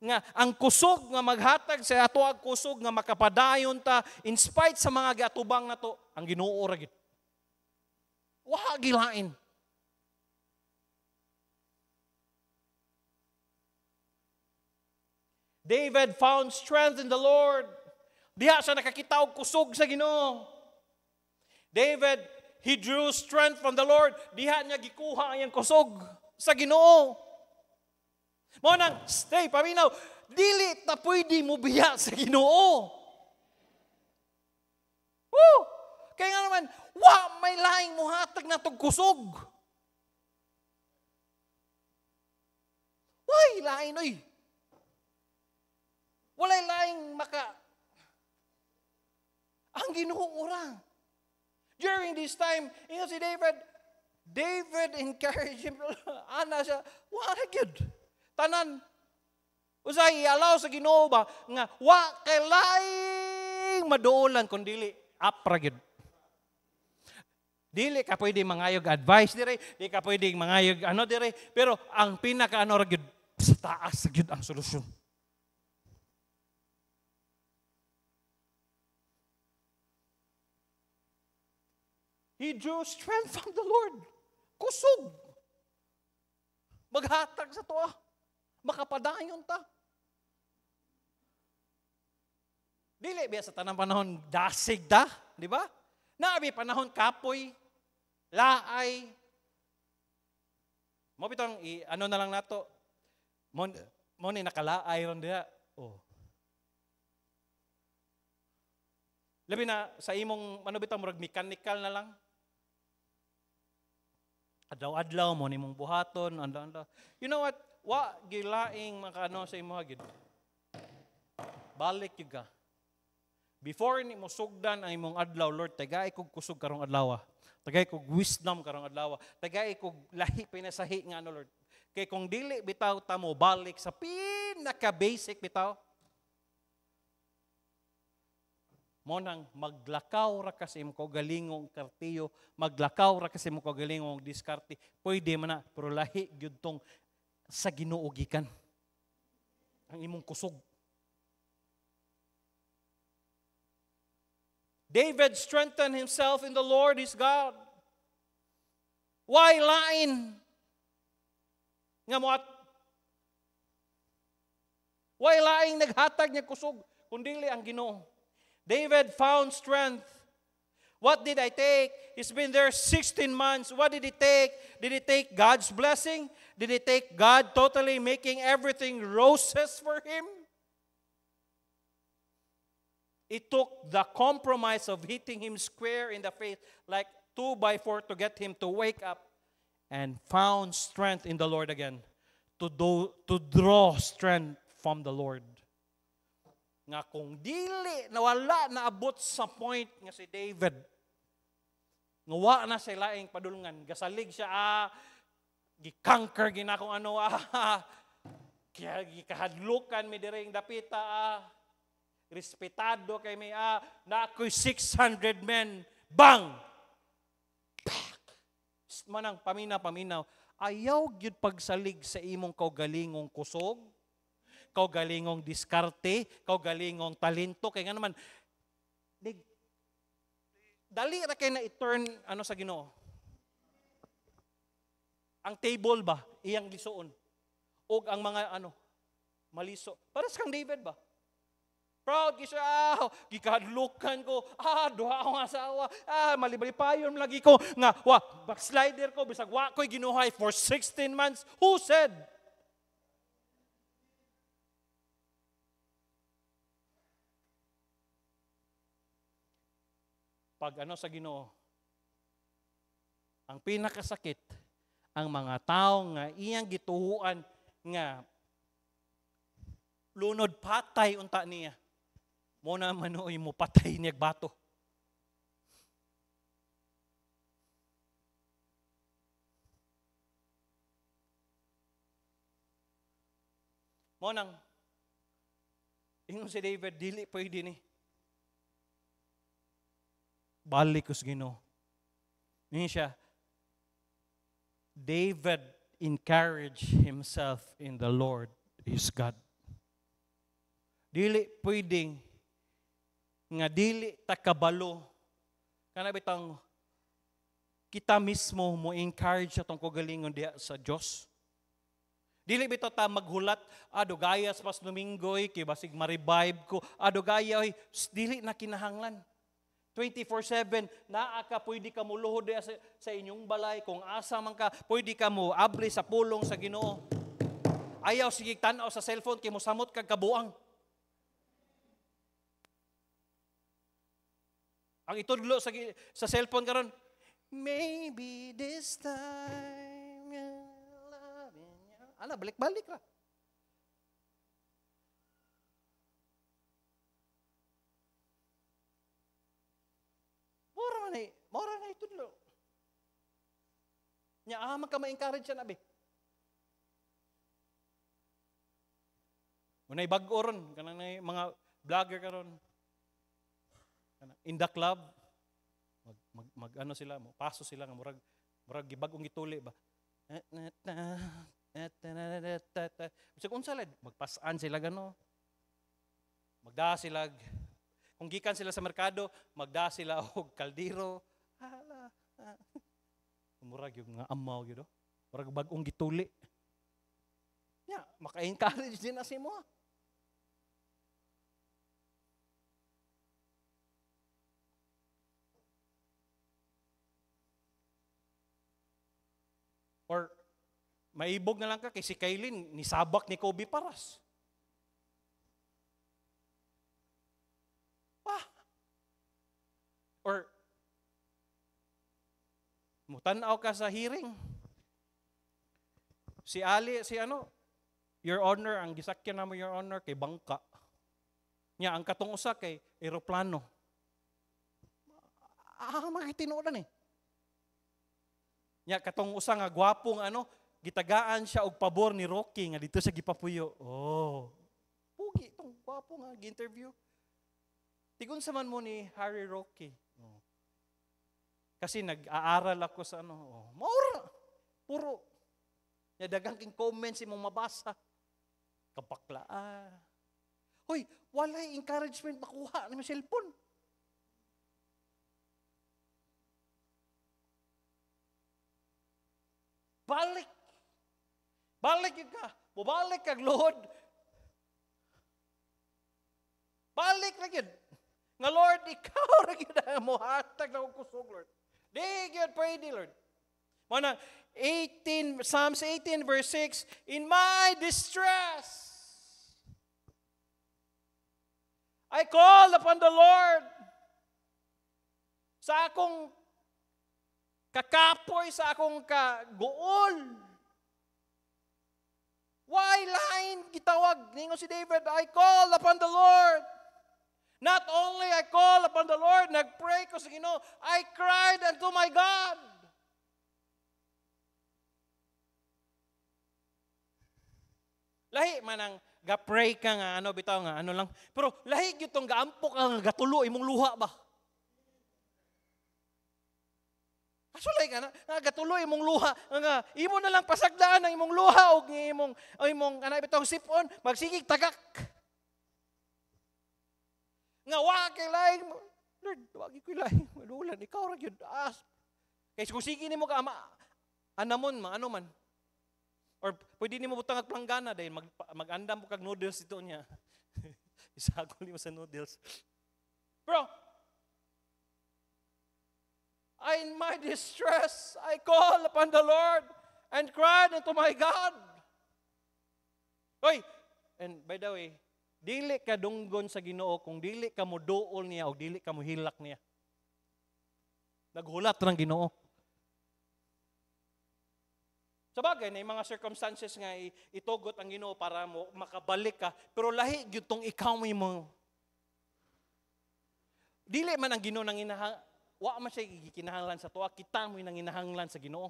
Nga ang kusog nga maghatag sa ato ang kusog nga makapadayon ta in spite sa mga giatubang nato ang Ginoo ra gid. Wa gilain. David found strength in the Lord. Diha siya nakakita og kusog sa Ginoo. David, he drew strength from the Lord. Diha niya gikuha ang iyang kusog sa Ginoo. Mo nang stay paminaw, dili ta pwede mo biya sa Ginoo. Woo! Kaya nga naman, may laing mo hatag na tog kusog. Why lain oy? Walay laing ang Ginoo ora. During this time, si David encouraged him. Ana siya, wala gyud. Tanan, usay allow sa Ginoo ba nga wa kay laing maduolan kun dili apra gyud. Dili ka pwede mangayog advice dire, di ka pwede mangayog dire, pero ang pinaka ra gyud sa taas gyud ang solusyon. He drew strength from the Lord. Kusog. Maghatag sa toa. Makapadayon ta. Dili biya sa tanang panahon dasig ta, di ba? Naabi panahon kapoy, laay. Mo bitong ano na lang nato. Mo ni nakalaay ron diha. Oh. Labi na sa imong ano bitong murag mechanical na lang. Adlaw-adlaw mo nimong buhaton, anda-anda. You know what? Wa gilaing makano sa imo gid. Balik gyud ka. Before ni mo sugdan ang imong adlaw, Lord, tagay kog kusog karong adlaw. Tagay kog wisdom karong adlaw. Tagay kog lahi pinasahi nga ano, Lord. Kay kung dili bitaw ta mo balik sa pinaka basic bitaw. Mo nang maglakaw ra kasi mo kaugalingong kartiyo, maglakaw ra kasi mo kaugalingong diskarte, pwede man na, pero lahi gyud tong sa Ginoo gikan. Ang imong kusog. David strengthened himself in the Lord his God. Why lain? Nga mo at why laing naghatag niya kusog kundi ang Ginoo. David found strength. What did I take? He's been there 16 months. What did he take? Did he take God's blessing? Did he take God totally making everything roses for him? It took the compromise of hitting him square in the face like 2x4 to get him to wake up and found strength in the Lord again. To draw strength from the Lord. Nga kung dili nawala naabot sa point nga si David nga wa na sa laing padulngan gasalig siya gikanker ginakong ano kaya gikahadlukan mi diring dapita respetado kay mi na ako'y 600 men bang manang paminaw ayaw gyud pagsalig sa imong kaugalingong kusog kaugalingong diskarte, kaugalingong talento, kaya nga naman, dali ra kay na i-turn sa Ginoo. Ang table ba, iyang lisuon. O ang mga maliso. Para sa kang David ba? Proud siya, gikadlukan ko, duha akong asawa, malibalipayon lagi ko, nga, backslider ko, bisag ko'y ginuhay for 16 months. Who said? Pag sa Ginoo, ang pinakasakit, ang mga tao nga iyang gituhuan nga lunod patay unta niya. Mo na manoy mo patay niya bato. Mo nang ingon si David, dili pwede ni. Balik ko sa Ginoo. Ngayon siya, David encouraged himself in the Lord his God. Dili pwedeng nga dili ta kabalo. Kana bitang kita mismo mo encourage atong kagalingon diha sa Dios. Dili bitaw ta maghulat, dugayas pas Domingoy kay basig ma-revive ko. Dugaya oy, dili na kinahanglan. 24/7 naa ka pwede ka muluhod diha sa inyong balay kung asa man ka, pwede ka mo abli sa pulong sa Ginoo. Ayaw sige tan-aw sa cellphone kay mo samot kag kabuang. Ang itudlo sa cellphone karon, maybe this time you'll love me. Ala, balik-balik ra. Mora na itudlo. Nya man ka ma-encourage siya nabi. Unay bag-o ron kanang mga vlogger karon. In the club, mag ano sila, paso sila nga murag gibag-ong gituli ba. Bisag unsa led, magpasan sila gano. Magda sila kung gikan sila sa merkado, magda sila og kaldero. Hala. Murag yung nga amaw gyud. Murag bag-ong gituli. Nya, maka-encourage din na si mo. Or maibog na lang ka kay si Kaylin, nisabak ni Kobe Paras. Or mutanaw ka sa hearing. Si Your Honor, ang gisakyan namo Your Honor kay bangka. Nya ang katong usa kay eroplano. Makitinuodan eh. Nya katong usa nga gwapong gitagaan siya og pabor ni Rocky nga dito sa gipapuyo. Pugi tong gwapo nga gi-interview. Tigun sa man mo ni Harry Rocky. Kasi nag-aaral ako sa maura. Puro. Nya daghang king comments imong mabasa. Kapakla. Hoy, walay encouragement makuha ni cellphone. Balik yun ka. Bubalik kag Lord. Balik na yun. Nga Lord, ikaw na yun na mo hatag na kusog, Lord. Di yun, pray di, Lord. Mana, Psalms 18 verse 6, in my distress, I call upon the Lord. Sa akong kakapoy, sa akong kaguol. Why line gitawag ningon si David, I call upon the Lord. Not only I call upon the Lord, nagpray ko sa Ginoo, I cried unto my God. Lahi man ang ga-pray ka nga bitaw nga lang. Pero lahi gyud tong gaampok ang gatulo imong luha ba? Kasulay ka na, gatuloy imong luha, nga imo na lang pasagdaan ang imong luha og imong bitong sipon, magsigig tagak. Nga wa kay laing mo, Lord, wagi ko laing madulan, ikaw ra gyud as. Kay kung sige nimo ka anamon man. Or pwede nimo butang og planggana dahil mag-andam mo kag noodles ito niya. Isagol nimo sa noodles. Bro, in my distress, I call upon the Lord and cried unto my God. Hoy, and by the way, dili ka dunggon sa Ginoo kung dili ka mo duol niya o dili ka mo hilak niya. Naghulat ng Ginoo. Sa bagay, na yung mga circumstances nga itugot ang Ginoo para mo makabalik ka, pero lahi gyud tong ikaw mo. Dili man ang Ginoo nang wa man siya gikinahanglan sa tuwa, kita mo nang inahanglan sa Ginoo.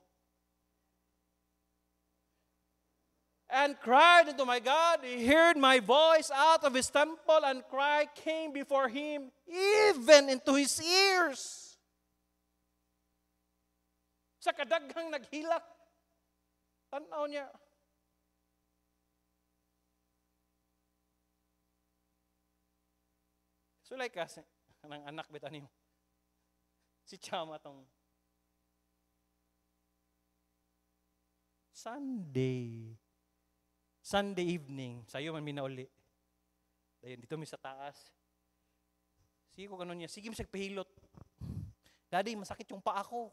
and cried unto my God. He heard my voice out of his temple, and cry came before him, even into his ears. Sa kadaghang naghilak, tanaw niya. So like kasi, ng anak bita niyo, si Chama tong Sunday evening, sayo man minauli. Dayon dito mi sa taas. Sige ko kanon niya, sige misag pahilot. Daddy, masakit yung paa ko.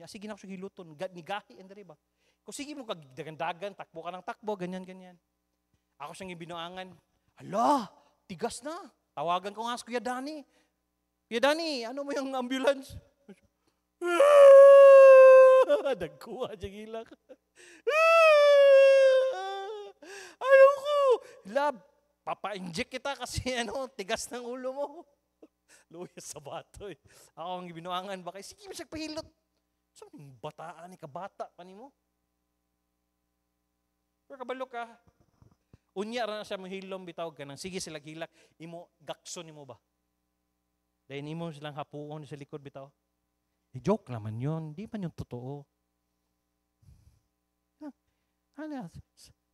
Sige na ako sa hiluton. Nigahi, andari ba? Kung sige mo kagdagan-dagan, takbo ka ng takbo, ganyan-ganyan. Ako siyang ibinuangan. Hala, tigas na. Tawagan ko nga sa Kuya Danny. Kuya Danny, ano mo yung ambulance? Nagkuha siya gilak. Ayoko. Lab, papa-inject kita kasi tigas ng ulo mo. Luyas sa bato eh. Ako ang ibinuangan ba kayo? Sige, masag pahilot. So, bataan ni kabata pa ni mo. Pero kabalo ka. Unya ra na siya mahilom bitaw ka nang sige sila hilak. Imo, gakso ni mo ba? Dahil imo silang hapuon sa likod bitaw. Joke naman yun. Di man yung totoo. Ano,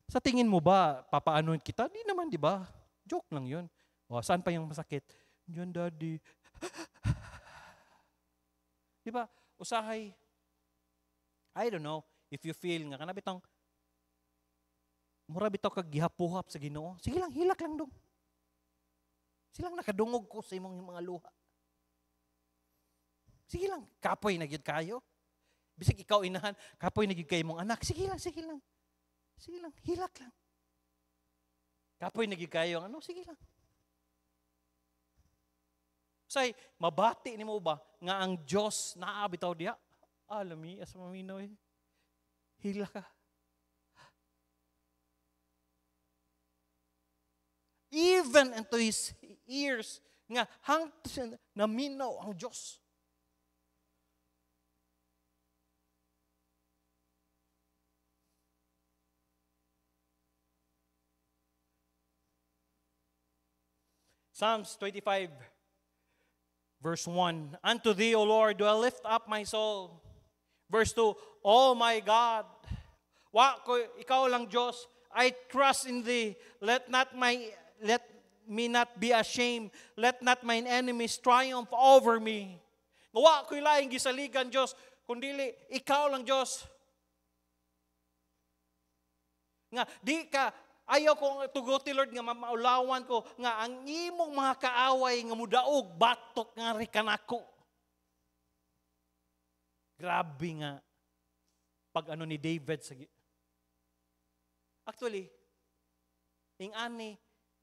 sa tingin mo ba, papaanoin kita? Di naman, di ba? Joke lang yun. O, saan pa yung masakit? Diyan, Daddy. Di ba? Usahay. I don't know if you feel nga kana bitong mura bitaw kag gihapuhap sa Ginoo. Sige lang, hilak lang dong. Silang nakadungog ko sa imong mga luha. Sige lang, kapoy na gyud kayo. Bisag ikaw inahan, kapoy na gyud kay imong anak. Sige lang, sige lang. Sige lang, hilak lang. Kapoy na gyud kayo, sige lang. Say, mabati ni mo ba nga ang Dios naa bitaw diha? Alami as maminoy. Hila ka. Even into his ears nga hangtod na minaw ang Dios. Psalms 25 verse 1, unto thee, O Lord, do I lift up my soul. Verse 2, oh my God, ikaw lang Diyos, I trust in thee. Let me not be ashamed. Let not mine enemies triumph over me. Gawa ko'y laing gisaligan Diyos, kundili ikaw lang Diyos. Nga, di ka, ayaw kong tuguti Lord nga maulawan ko nga ang imong mga kaaway nga mudaog batok nga rikanako. Grabe nga pag ni David sa actually ingani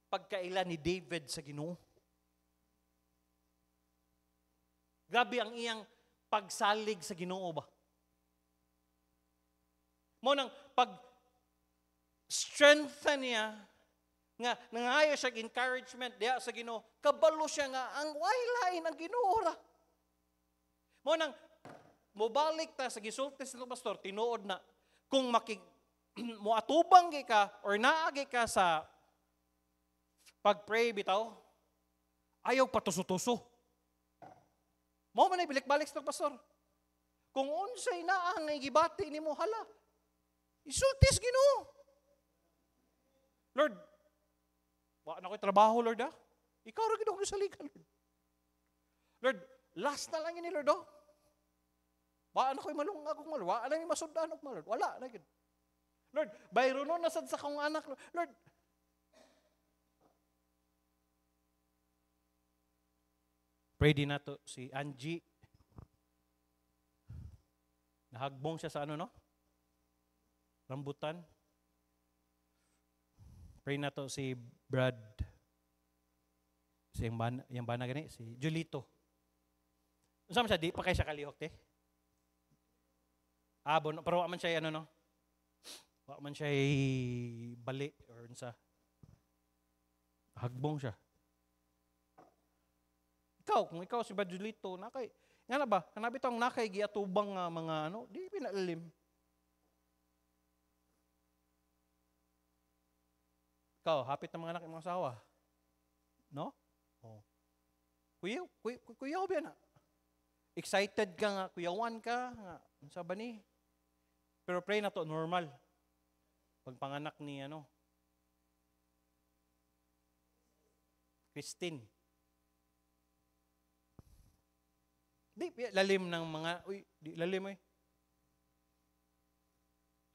pagkaila ni David sa Ginoo. Grabe ang iyang pagsalig sa Ginoo ba? Mo nang strengthen niya, nga nangayo siya encouragement diya sa Ginoo, kabalo siya nga, ang waylain ang Ginoo ra. Mo nang, mobalik ta sa gisultis ng pastor, tinuod na, kung moatubang ka, or naagi ka sa pag-pray bitaw, ayaw patuso-tuso. Mo man ay balik-balik sa pastor. Kung unsay na ang gibati ni mo, hala, isultis Ginoo. Lord, wala na ko'y trabaho, Lord, ha? Ikaw rin ginoon sa liga, Lord. Lord, last na lang yun, Lord, oh. Wala na ko'y malungag kong Lord. Wala na yung masundan ako, Lord. Wala na yun. Lord, bayro nun nasad sa kong anak, Lord. Pray din na to si Angie. Nahagbong siya sa rambutan. Pray na to si Brad. Si yung bana gani, si Julito. Saan siya, di pa kayo siya kalihok, te? Pero waman siya, waman siya bali, or sa hagbong siya. Kung ikaw si Brad Julito, nga na ba, kanabi itong nakay, giatubang, mga, di pinalalim. Ikaw, hapit ng mga anak ng mga asawa. No? Oh. Kuya ko na. Excited ka nga, kuyawan ka nga. Unsa ba ni? Pero pray na to normal. Pagpanganak ni Christine. Di lalim ng mga, di lalim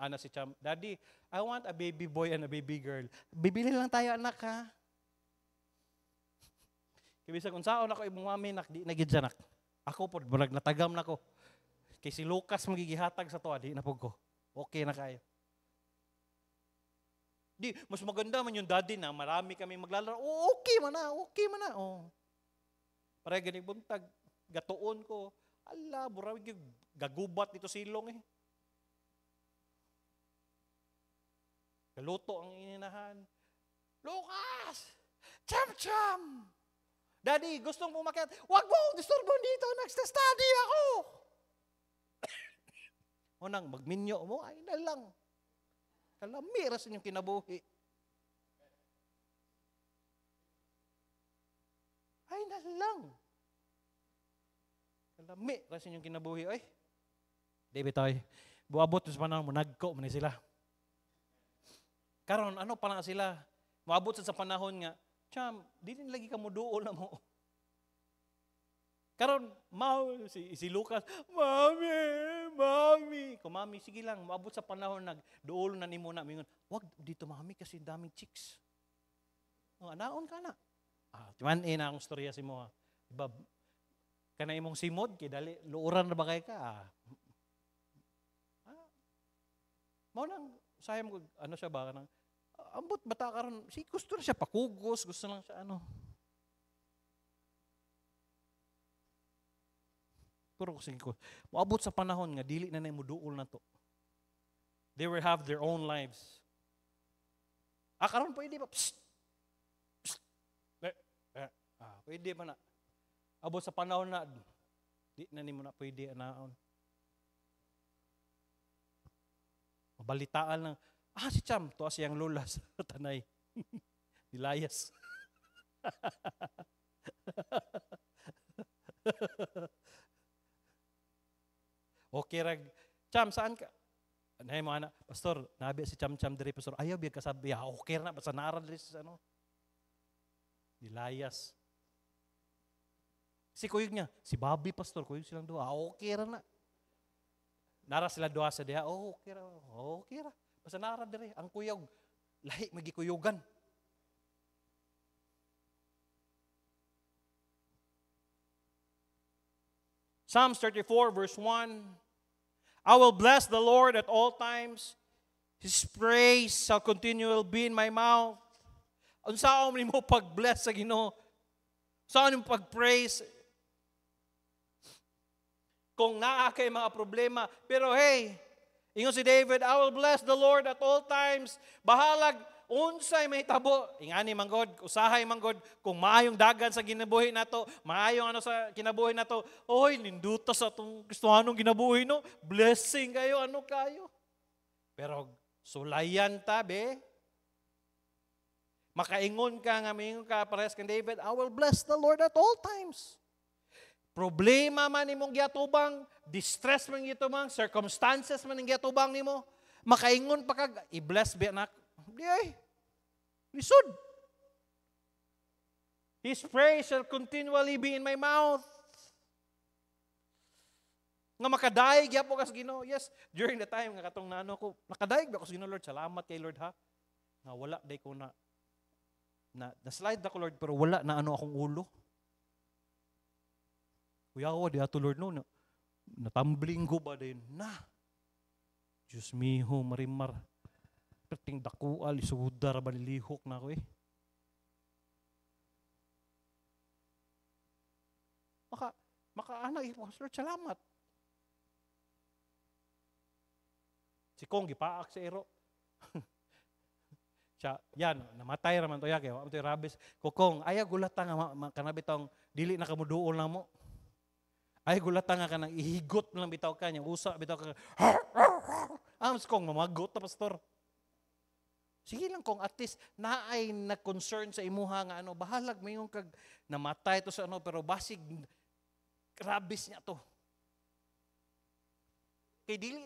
Ana si Cham, Daddy, I want a baby boy and a baby girl. Bibili lang tayo anak ha. Kibisa kung saan ako ibong mami di nagidyanak. Ako po, bulag natagam na ko. Kay si Lucas magigihatag sa to, di na po ko. Okay na kayo. Di, mas maganda man yung daddy na marami kami maglalaro. Okay man na. Oh. Para ganing buntag, gatuon ko. Ala, burawig yung gagubat dito silong Galuto ang ininahan. Lucas! Cham! Daddy, gustong pumakyat. Wag mo, disturbo dito. Nagsta-study ako. Unang magminyo mo, ay na lang. Kalamiras inyong kinabuhi. Ay na lang. Kalamiras inyong kinabuhi. Ay, David, buabot sa panahon mo, nagko man sila. Karon ano pa na sila? Maabot sa panahon nga, Cham, di din lagi ka mo duol na mo. Karon, si Lucas, Mami. Kung mami, sige lang, maabot sa panahon nagduol na ni mo na. Mingon, wag dito mami kasi daming chicks. Anaon ka na. Timan na akong storya si mo. Diba, kana imong simod, kay dali, luuran na ba kayo ka? Mao nang, sayang mo, siya ba, ambot bata karon, gusto na siya pakugos, gusto lang siya Pero kasi ko, maabot sa panahon nga, dili na mo duol na to. They will have their own lives. Karon pwede ba? Psst! Pwede ba na? Abot sa panahon na, di na mo na pwede anaon. Mabalitaan lang, si Cham, to siyang lola sa tanay. Nilayas. Okay rag, Cham, saan ka? Nay mga anak, Pastor, nabi si Cham diri, Pastor, ayaw biya kasabi, okay na, basta naran diri sa Nilayas. Si kuyog niya, si Bobby, Pastor, kuyog silang doa, okay ra na. Nara sila doa sa diha, okay ra. Basta nara diri, ang kuyog, lahi magikuyugan. Psalms 34 verse 1, I will bless the Lord at all times. His praise shall continually be in my mouth. Unsaon mo pag-bless sa Ginoo? Saan mo pag-praise? Kung naa kay mga problema, pero hey, ingon si David, I will bless the Lord at all times. Bahalag, unsay may tabo. Ingani manggod, usahay manggod, kung maayong dagan sa ginabuhi nato, maayong sa kinabuhi nato, oy, ninduta sa itong Kristohanong ginabuhi, no? Blessing kayo, kayo. Pero sulayan tabi. Makaingon ka nga, maingon ka, parehas kang David, I will bless the Lord at all times. Problema man imong giatubang, distress man gitubang, circumstances man ang giatubang nimo, makaingon pa kag i-bless bi anak. Di ay. Lisod. His praise shall continually be in my mouth. Nga makadaig yapo ka sa Ginoo. Yes, during the time nga katong nano ko, nakadaig ba ko sa Ginoo, Lord, salamat kay Lord ha. Nga wala day ko na slide ako Lord, pero wala na akong ulo. Kuya ko, di ato Lord no, natambling ko ba din? Diyos miho, marimar. Perting dakual, isudar ba nilihok na ako Maka-anak, Lord, salamat. Si Kong, gipaak sa ero. Siya, yan, namatay raman to yake, wala to rabis. Kukong, ayaw gulata nga, kanabitong, dili na kamuduol na mo. Ay gulata nga ka nang ihigot lang bitaw ka niya, usa bitaw ka. Ams kong mamagot na pastor. Sige lang kung at least naay na-concern sa imuha nga ano, bahalag mayong kag namatay to sa ano, pero basig rabis niya to. Kay dili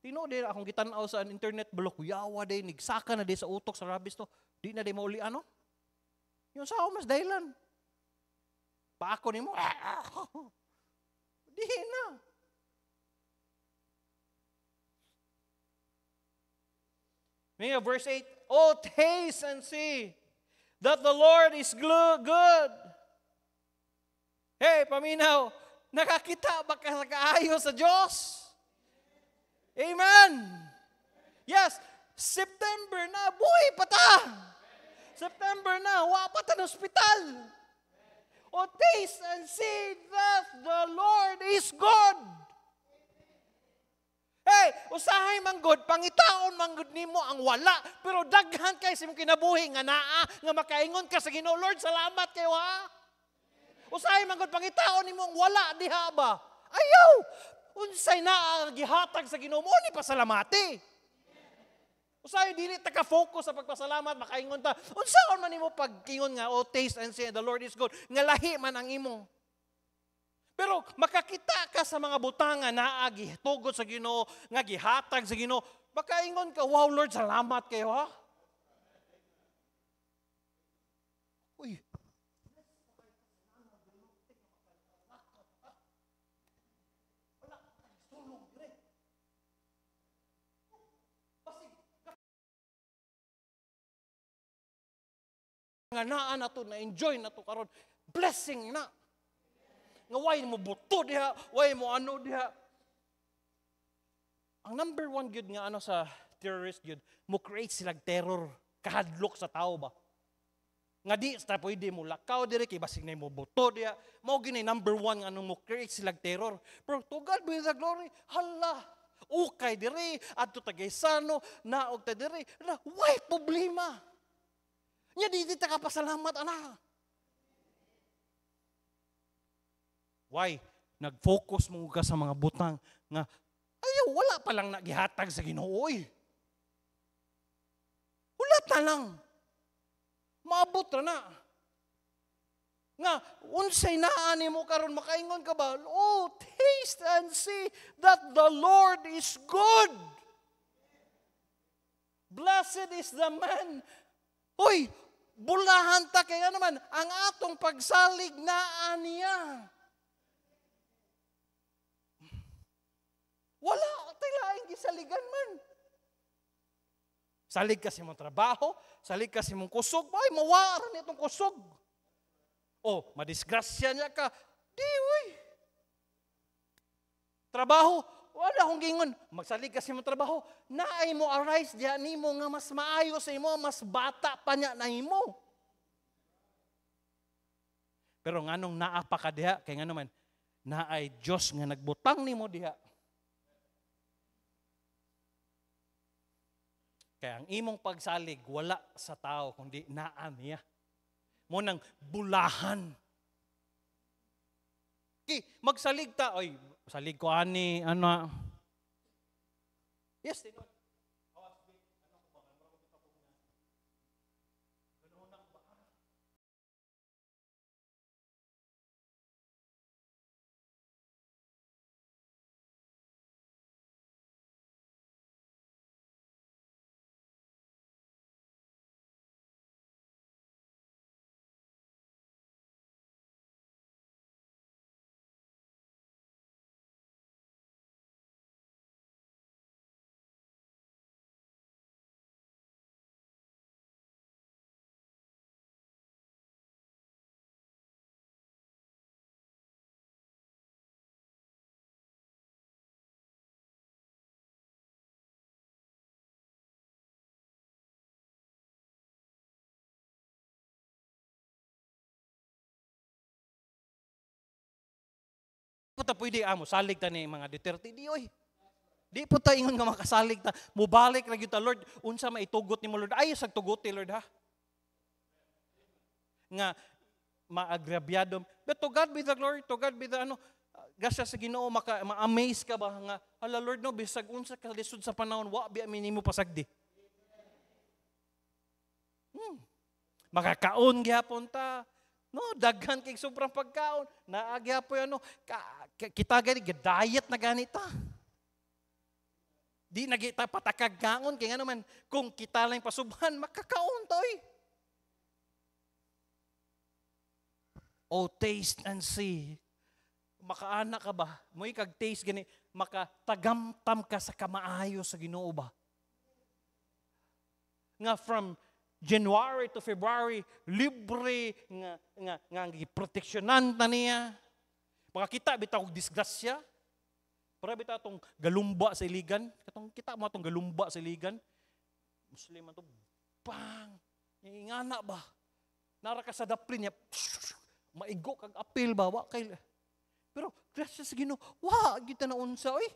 tino din akong gitan-aw sa internet blog, yawa day nigsaka na day sa utok sa rabis to. Di na day mauli ano? Yung sao mas dahilan. Paako nimo. Di na. May verse 8, oh, taste and see that the Lord is good. Hey, paminaw, nakakita ba ka sa kaayo sa Diyos? Amen. Yes, September na, buhay pa ta. September na, wa pa ta ng ospital. Oh, taste and see that the Lord is good. Hey, usahay manggod, pangitaon manggod nimo ang wala, pero daghan kay sa imong kinabuhi nga naa nga makaingon ka sa Ginoo. Lord, salamat kayo ha. Usahay manggod, pangitaon nimo ang wala diha ba? Ayaw. Unsay naa gihatag sa Ginoo mo ni pasalamati. Usahay dili ta ka focus sa pagpasalamat, makaingon ta. Unsaon man nimo pagkingon nga, oh, taste and see the Lord is good, nga lahi man ang imo. Pero makakita ka sa mga butangan na gitugod sa Ginoo, nga gihatag sa Ginoo, makaingon ka, wow Lord, salamat kayo ha. Uy. Nga naa na to, na-enjoy na to karon, blessing na. Nga way mo buto diha, way mo ano diha. Ang number one good nga ano sa terrorist good, mo create silang terror, kahadlok sa tao ba? Nga di sa pwede mo lakaw dire kay basig na mo buto diha. Mao gini number one nga ano mo create silang terror. Pero to God be the glory. Hala, ukay dire adto tagaysano, naog ta dire. Way problema. Nya di ta ka pasalamat ana. Why? Nag-focus mo ka sa mga butang nga, ayaw, wala pa lang nagihatag sa Ginoo. Wala na lang. Maabot na. Nga, unsay naani mo karon makaingon ka ba? Oh, taste and see that the Lord is good. Blessed is the man. Uy, bulahan ta kaya naman, ang atong pagsalig na aniya. Wala, tilaing gisaligan man. Salig kasi mong trabaho, salig kasi mong kusog, ay, mawaran itong kusog. O, madisgrasya niya ka, di, uy. Trabaho, wala akong gingon, magsalig kasi mong trabaho, naay mo arise diya ni mo nga mas maayo sa imo, mas bata pa niya na imo. Pero nganong naapa ka diha, kaya nga naman, naay Diyos nga nagbutang ni mo diha. Kaya ang imong pagsalig, wala sa tao, kundi naa niya. Mo nang bulahan. Okay, magsalig ta. Oy, salig ko ani, ano. Yes, tino. Puta pwede amo salig ta ni mga Duterte di oy. Di po ta ingon nga makasalig ta. Mubalik ra gyud ta Lord, unsa maitugot nimo Lord? Ay sag tuguti Lord ha. Nga maagrabyado. But to God be the glory, to God be the ano, gasya sa Ginoo ma-amaze ka ba nga hala Lord no bisag unsa ka lisod sa panahon wa bi nimo pasagdi. Makakaon gyapon ta. No, daghan kay sobrang pagkaon. Naagyapoy ano, kita gani diet na ganita. Di nagita patakag kaon kay nga naman kung kita lang pasubhan makakaon toy. Oh, taste and see. Makaana ka ba? Mo'y kag taste gani, makatagamtam ka sa kamaayo sa Ginoo ba? Nga from January to February, libre nga proteksyonan ta niya. Makakita bitaw og disgrasya. Para bitaw tong galumba sa iligan, katong kita mo tong galumba sa iligan. Muslim man to bang. Ingana ba? Nara ka sa daplin niya. Maigo kag apil ba wa kay. Pero grasya sa Ginoo, wa kita na unsa oy.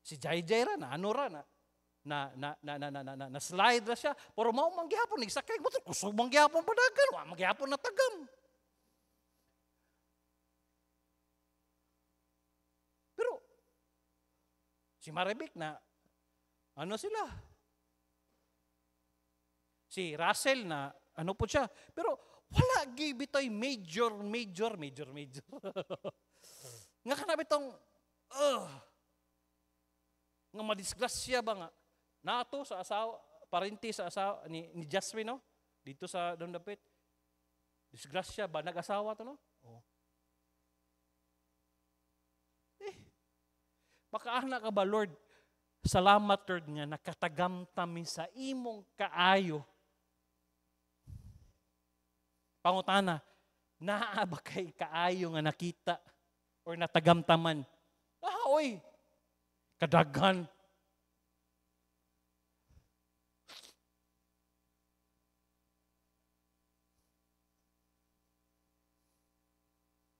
Si Jai ra na ano ra na slide ra siya, pero mao man gyapon ni sakay mo kusog man gyapon padagan, wa man gyapon na tagam. Pero si Maribek na ano sila? Si Russell na ano po siya, pero wala gyud bitoy major. Nga kana bitong nga madisgrasya ba nga nato sa asawa, parenti sa asawa ni Jasmine, no? Dito sa Dondapit. Disgrasya ba nag-asawa to, no? Oh. Makaana ka ba, Lord? Salamat, Lord, nga nakatagamtam sa imong kaayo. Pangutana, naa ba kay kaayo nga nakita or natagamtaman? Oy, kadaghan.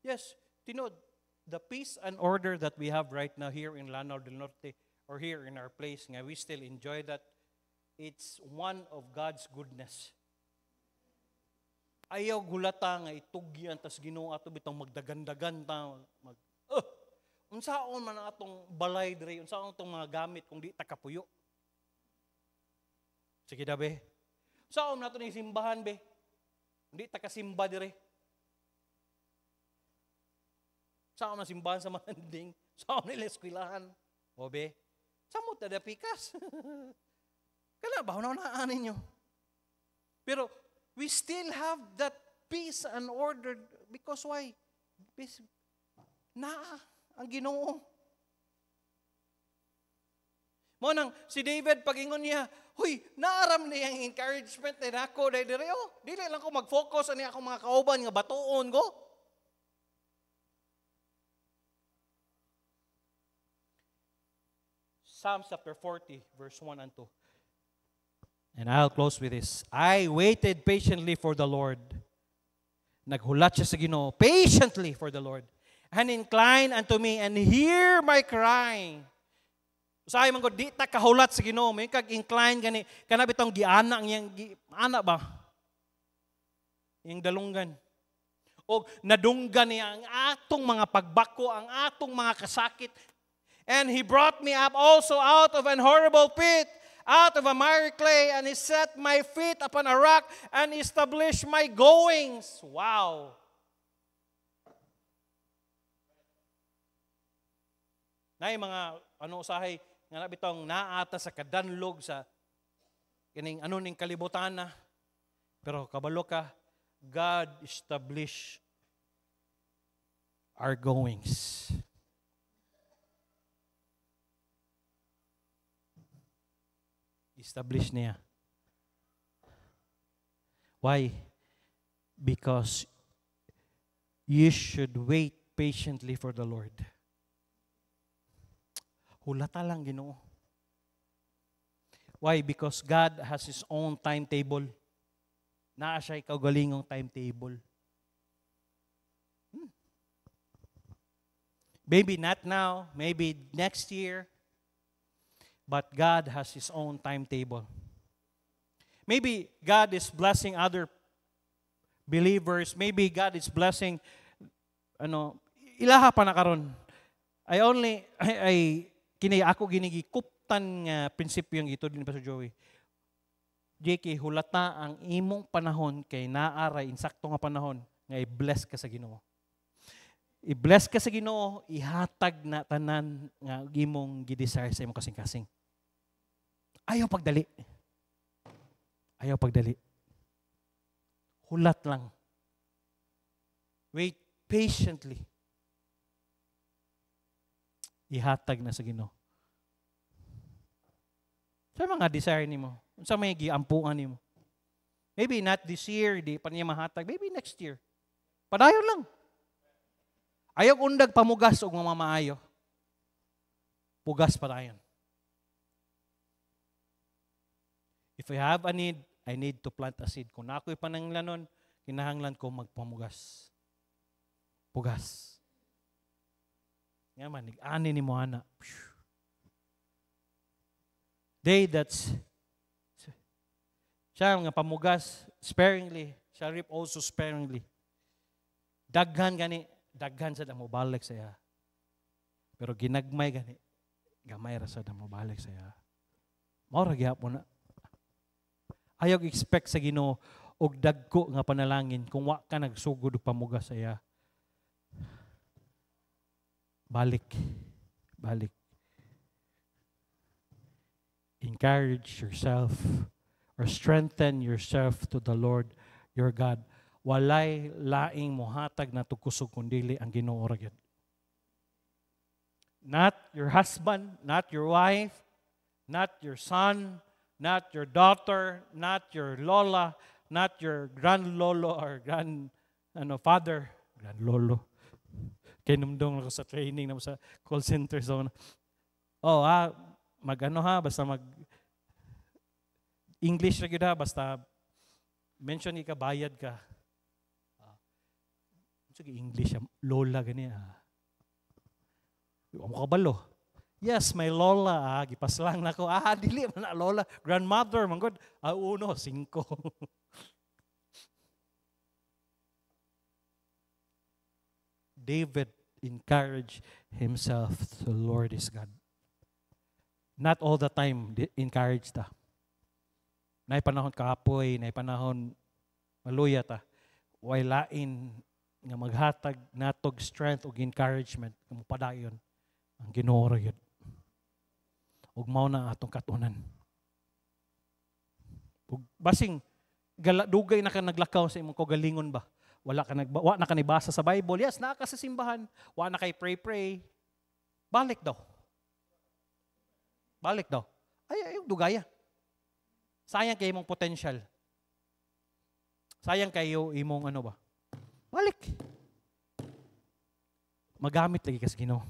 Yes, tinod, the peace and order that we have right now here in Lanao del Norte or here in our place, nga we still enjoy that. It's one of God's goodness. Ayaw gulata nga itugyan tas Ginoo ato bitong magdagandagan ta unsaon man ang atong balay dire, unsaon tong mga gamit kung di ta kapuyo. Sige da be. Unsaon nato ni simbahan be? Hindi ta kasimba dire. Saan na simbahan sa Malanding? Saan nila eskwelahan? O be, samot na dapikas. Kala ba, unang-naanin nyo. Pero, we still have that peace and order because why? Peace, ang Ginoo. Mo nang si David pagingon niya, huy, naaram niya ang encouragement na ako dahil dire, dili lang ko mag-focus ani akong mga kauban nga batuon ko. Psalms chapter 40, verse 1 and 2. And I'll close with this. I waited patiently for the Lord. Naghulat siya sa Ginoo, patiently for the Lord. And incline unto me and hear my crying. Usahay man ko, di ta kahulat sa Ginoo. May kag-incline gani, kanab itong giana, ang ana ba? Yung dalunggan. O nadunggan niya ang atong mga pagbako, ang atong mga kasakit. And He brought me up also out of an horrible pit, out of a miry clay, and He set my feet upon a rock and established my goings. Wow! Na mga usahay nga nabitong naata sa kadanlog sa kining ning kalibutan na. Pero kabalo ka, God established our goings. Establish niya. Why? Because you should wait patiently for the Lord. Hulata lang Ginoo. Why? Because God has His own timetable. Naa siya kaugalingong timetable. Maybe not now, maybe next year, but God has His own timetable. Maybe God is blessing other believers. Maybe God is blessing, ilaha pa na karon. Kini ako ginigikuptan nga prinsipyo ito din Pastor Joey. JK, hulata ang imong panahon kay naaray insakto nga panahon nga i-bless ka sa Ginoo. I-bless ka sa Ginoo, ihatag na tanan nga imong gi-desire sa imong kasing-kasing. Ayaw pagdali. Ayaw pagdali. Hulat lang. Wait patiently. Ihatag na sa Ginoo. Sa mga desire nimo, unsa may giampuan nimo? Maybe not this year, di pa niya mahatag. Maybe next year. Padayon lang. Ayaw undag pamugas og mga maayo. Pugas padayon. If I have a need, I need to plant a seed. Kung ako'y pananglanon, kinahanglan ko magpamugas. Pugas. Nga man, nag-ani ni mo ana. They that's siya nga pamugas sparingly, shall reap also sparingly. Daghan gani, daghan sa mo balik sa iya. Pero ginagmay gani, gamay ra sa mo balik sa iya. Mao ra gyapon na. Ayaw expect sa Ginoo og dagko nga panalangin kung wa ka nagsugod og pamugas sa iya. Balik. Balik. Encourage yourself or strengthen yourself to the Lord your God. Walay laing mohatag na tukusog kundili ang Ginoo ra gyud. Not your husband, not your wife, not your son, not your daughter, not your lola, not your grandlolo or father, grandlolo. Kay numdong ako sa training na sa call center zone. Basta mag English ra gyud ha, basta mention ka bayad ka. Sige English lola gani Amo ka balo. Yes, my lola gipaslang nako. Dili man na lola, grandmother man gud. 1, 5. David encouraged himself to the Lord his God. Not all the time encouraged ta. Nay panahon kaapoy, nay panahon maluya ta. Way lain nga maghatag natog strength ug encouragement nga padayon ang Ginoo ra gyud. Ug mao na atong katunan. Ug basing dugay na ka naglakaw sa imong kaugalingon ba? Wa na ka nibasa sa Bible. Yes, naa ka sa simbahan. Wa na kay pray. Balik daw. Ay, dugaya. Sayang kay imong potential. Sayang kayo imong Balik. Magamit lagi ka sa Ginoo.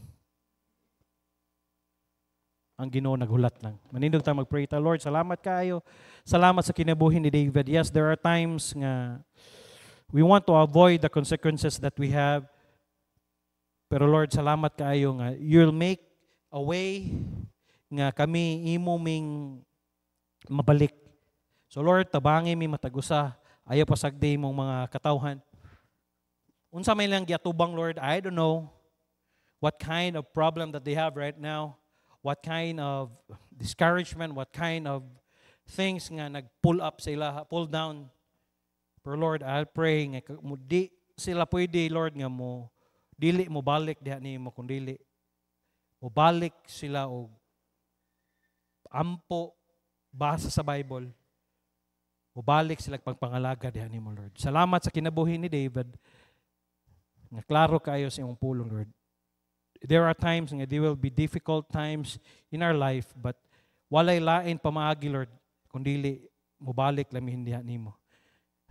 Ang Ginoo naghulat lang. Manindog tayo mag-pray ta. Lord, salamat kayo. Salamat sa kinabuhi ni David. Yes, there are times nga we want to avoid the consequences that we have. Pero Lord, salamat kayo nga you'll make a way nga kami imo ming mabalik. So Lord, tabangi mi matagusa. Ayaw pasagdi mong mga katawhan. Unsa may lang giatubang, Lord, I don't know what kind of problem that they have right now. What kind of discouragement, what kind of things nga nag-pull up sila, pull down. Pero Lord, I'll pray nga di sila pwede, Lord, nga mo dili mo balik diha nimo kun dili mo balik sila og ampo basa sa Bible. Mo balik sila pagpangalaga diha nimo, Lord. Salamat sa kinabuhi ni David. Nga klaro kayo sa imong pulong, Lord. There are times nga there will be difficult times in our life, but walay lain pamaagi, Lord, kundili mubalik lami hindi nimo.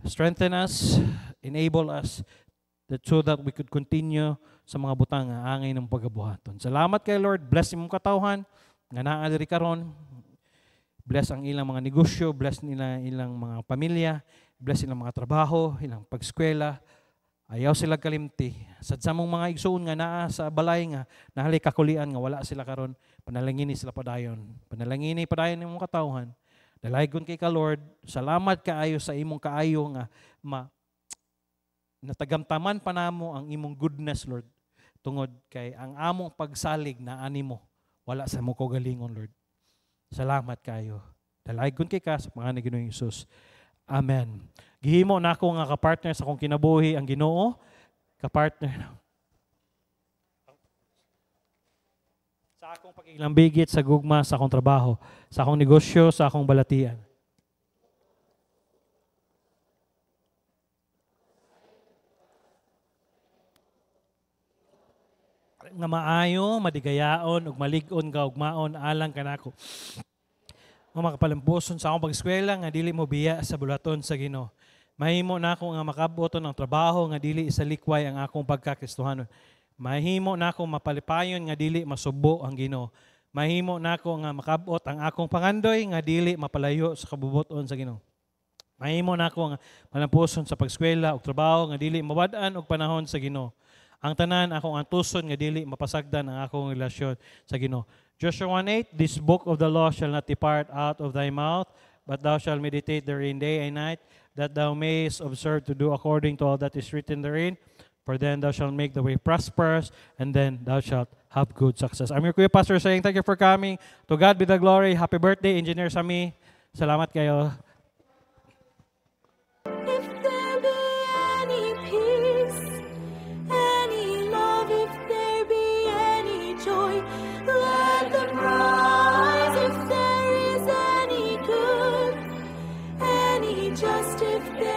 Strengthen us, enable us, so that we could continue sa mga butang nga angay ng pagabuhaton. Salamat kay Lord, bless imong katawhan nga naa diri karon. Bless ang ilang mga negosyo, bless nila ilang mga pamilya, bless ilang mga trabaho, ilang pagskwela. Ayaw sila kalimti. Sa mong mga igsoon nga naa sa balay nga nahali kakulian nga wala sila karon, panalangini sila padayon. Panalangini padayon imong katawhan. Dalaygon kay ka Lord, salamat kaayo sa imong kaayo nga natagamtaman pa namo ang imong goodness, Lord. Tungod kay ang among pagsalig na animo wala sa imong kaugalingon, Lord. Salamat kayo. Dalaygon kay ka sa pangalan ni Ginoong Hesus. Amen. Gihimo na ako nga kapartner sa akong kinabuhi ang Ginoo, kapartner sa akong pagilambigit sa gugma sa akong trabaho, sa akong negosyo, sa akong balatian. Nga maayo, madigayaon, ug malig-on ka, ug maon, alang kanako. Nga makapalampuson sa akong pag-eskwela, nga dili mo biya sa bulaton sa Ginoo. Mahimo na ako nga makabuton ng trabaho, nga dili isa likway ang akong pagkakristohanon. Mahimo na ako mapalipayon, nga dili masubo ang Ginoo. Mahimo na ako nga makabot ang akong pangandoy, nga dili mapalayo sa kabubuton sa Ginoo. Mahimo na ako nga malampuson sa pag-eskwela ug trabaho, nga dili mawad-an og panahon sa Ginoo. Ang tanan akong antuson nga dili mapasagdan ang akong relasyon sa Ginoo. Joshua 1:8, this book of the law shall not depart out of thy mouth, but thou shalt meditate therein day and night, that thou mayest observe to do according to all that is written therein. For then thou shalt make the way prosperous, and then thou shalt have good success. I'm your Kuya Pastor saying thank you for coming. To God be the glory. Happy birthday, Engineer Sami. Salamat kayo. If there be any peace, any love, if there be any joy, let them rise. If there is any good, any just, if there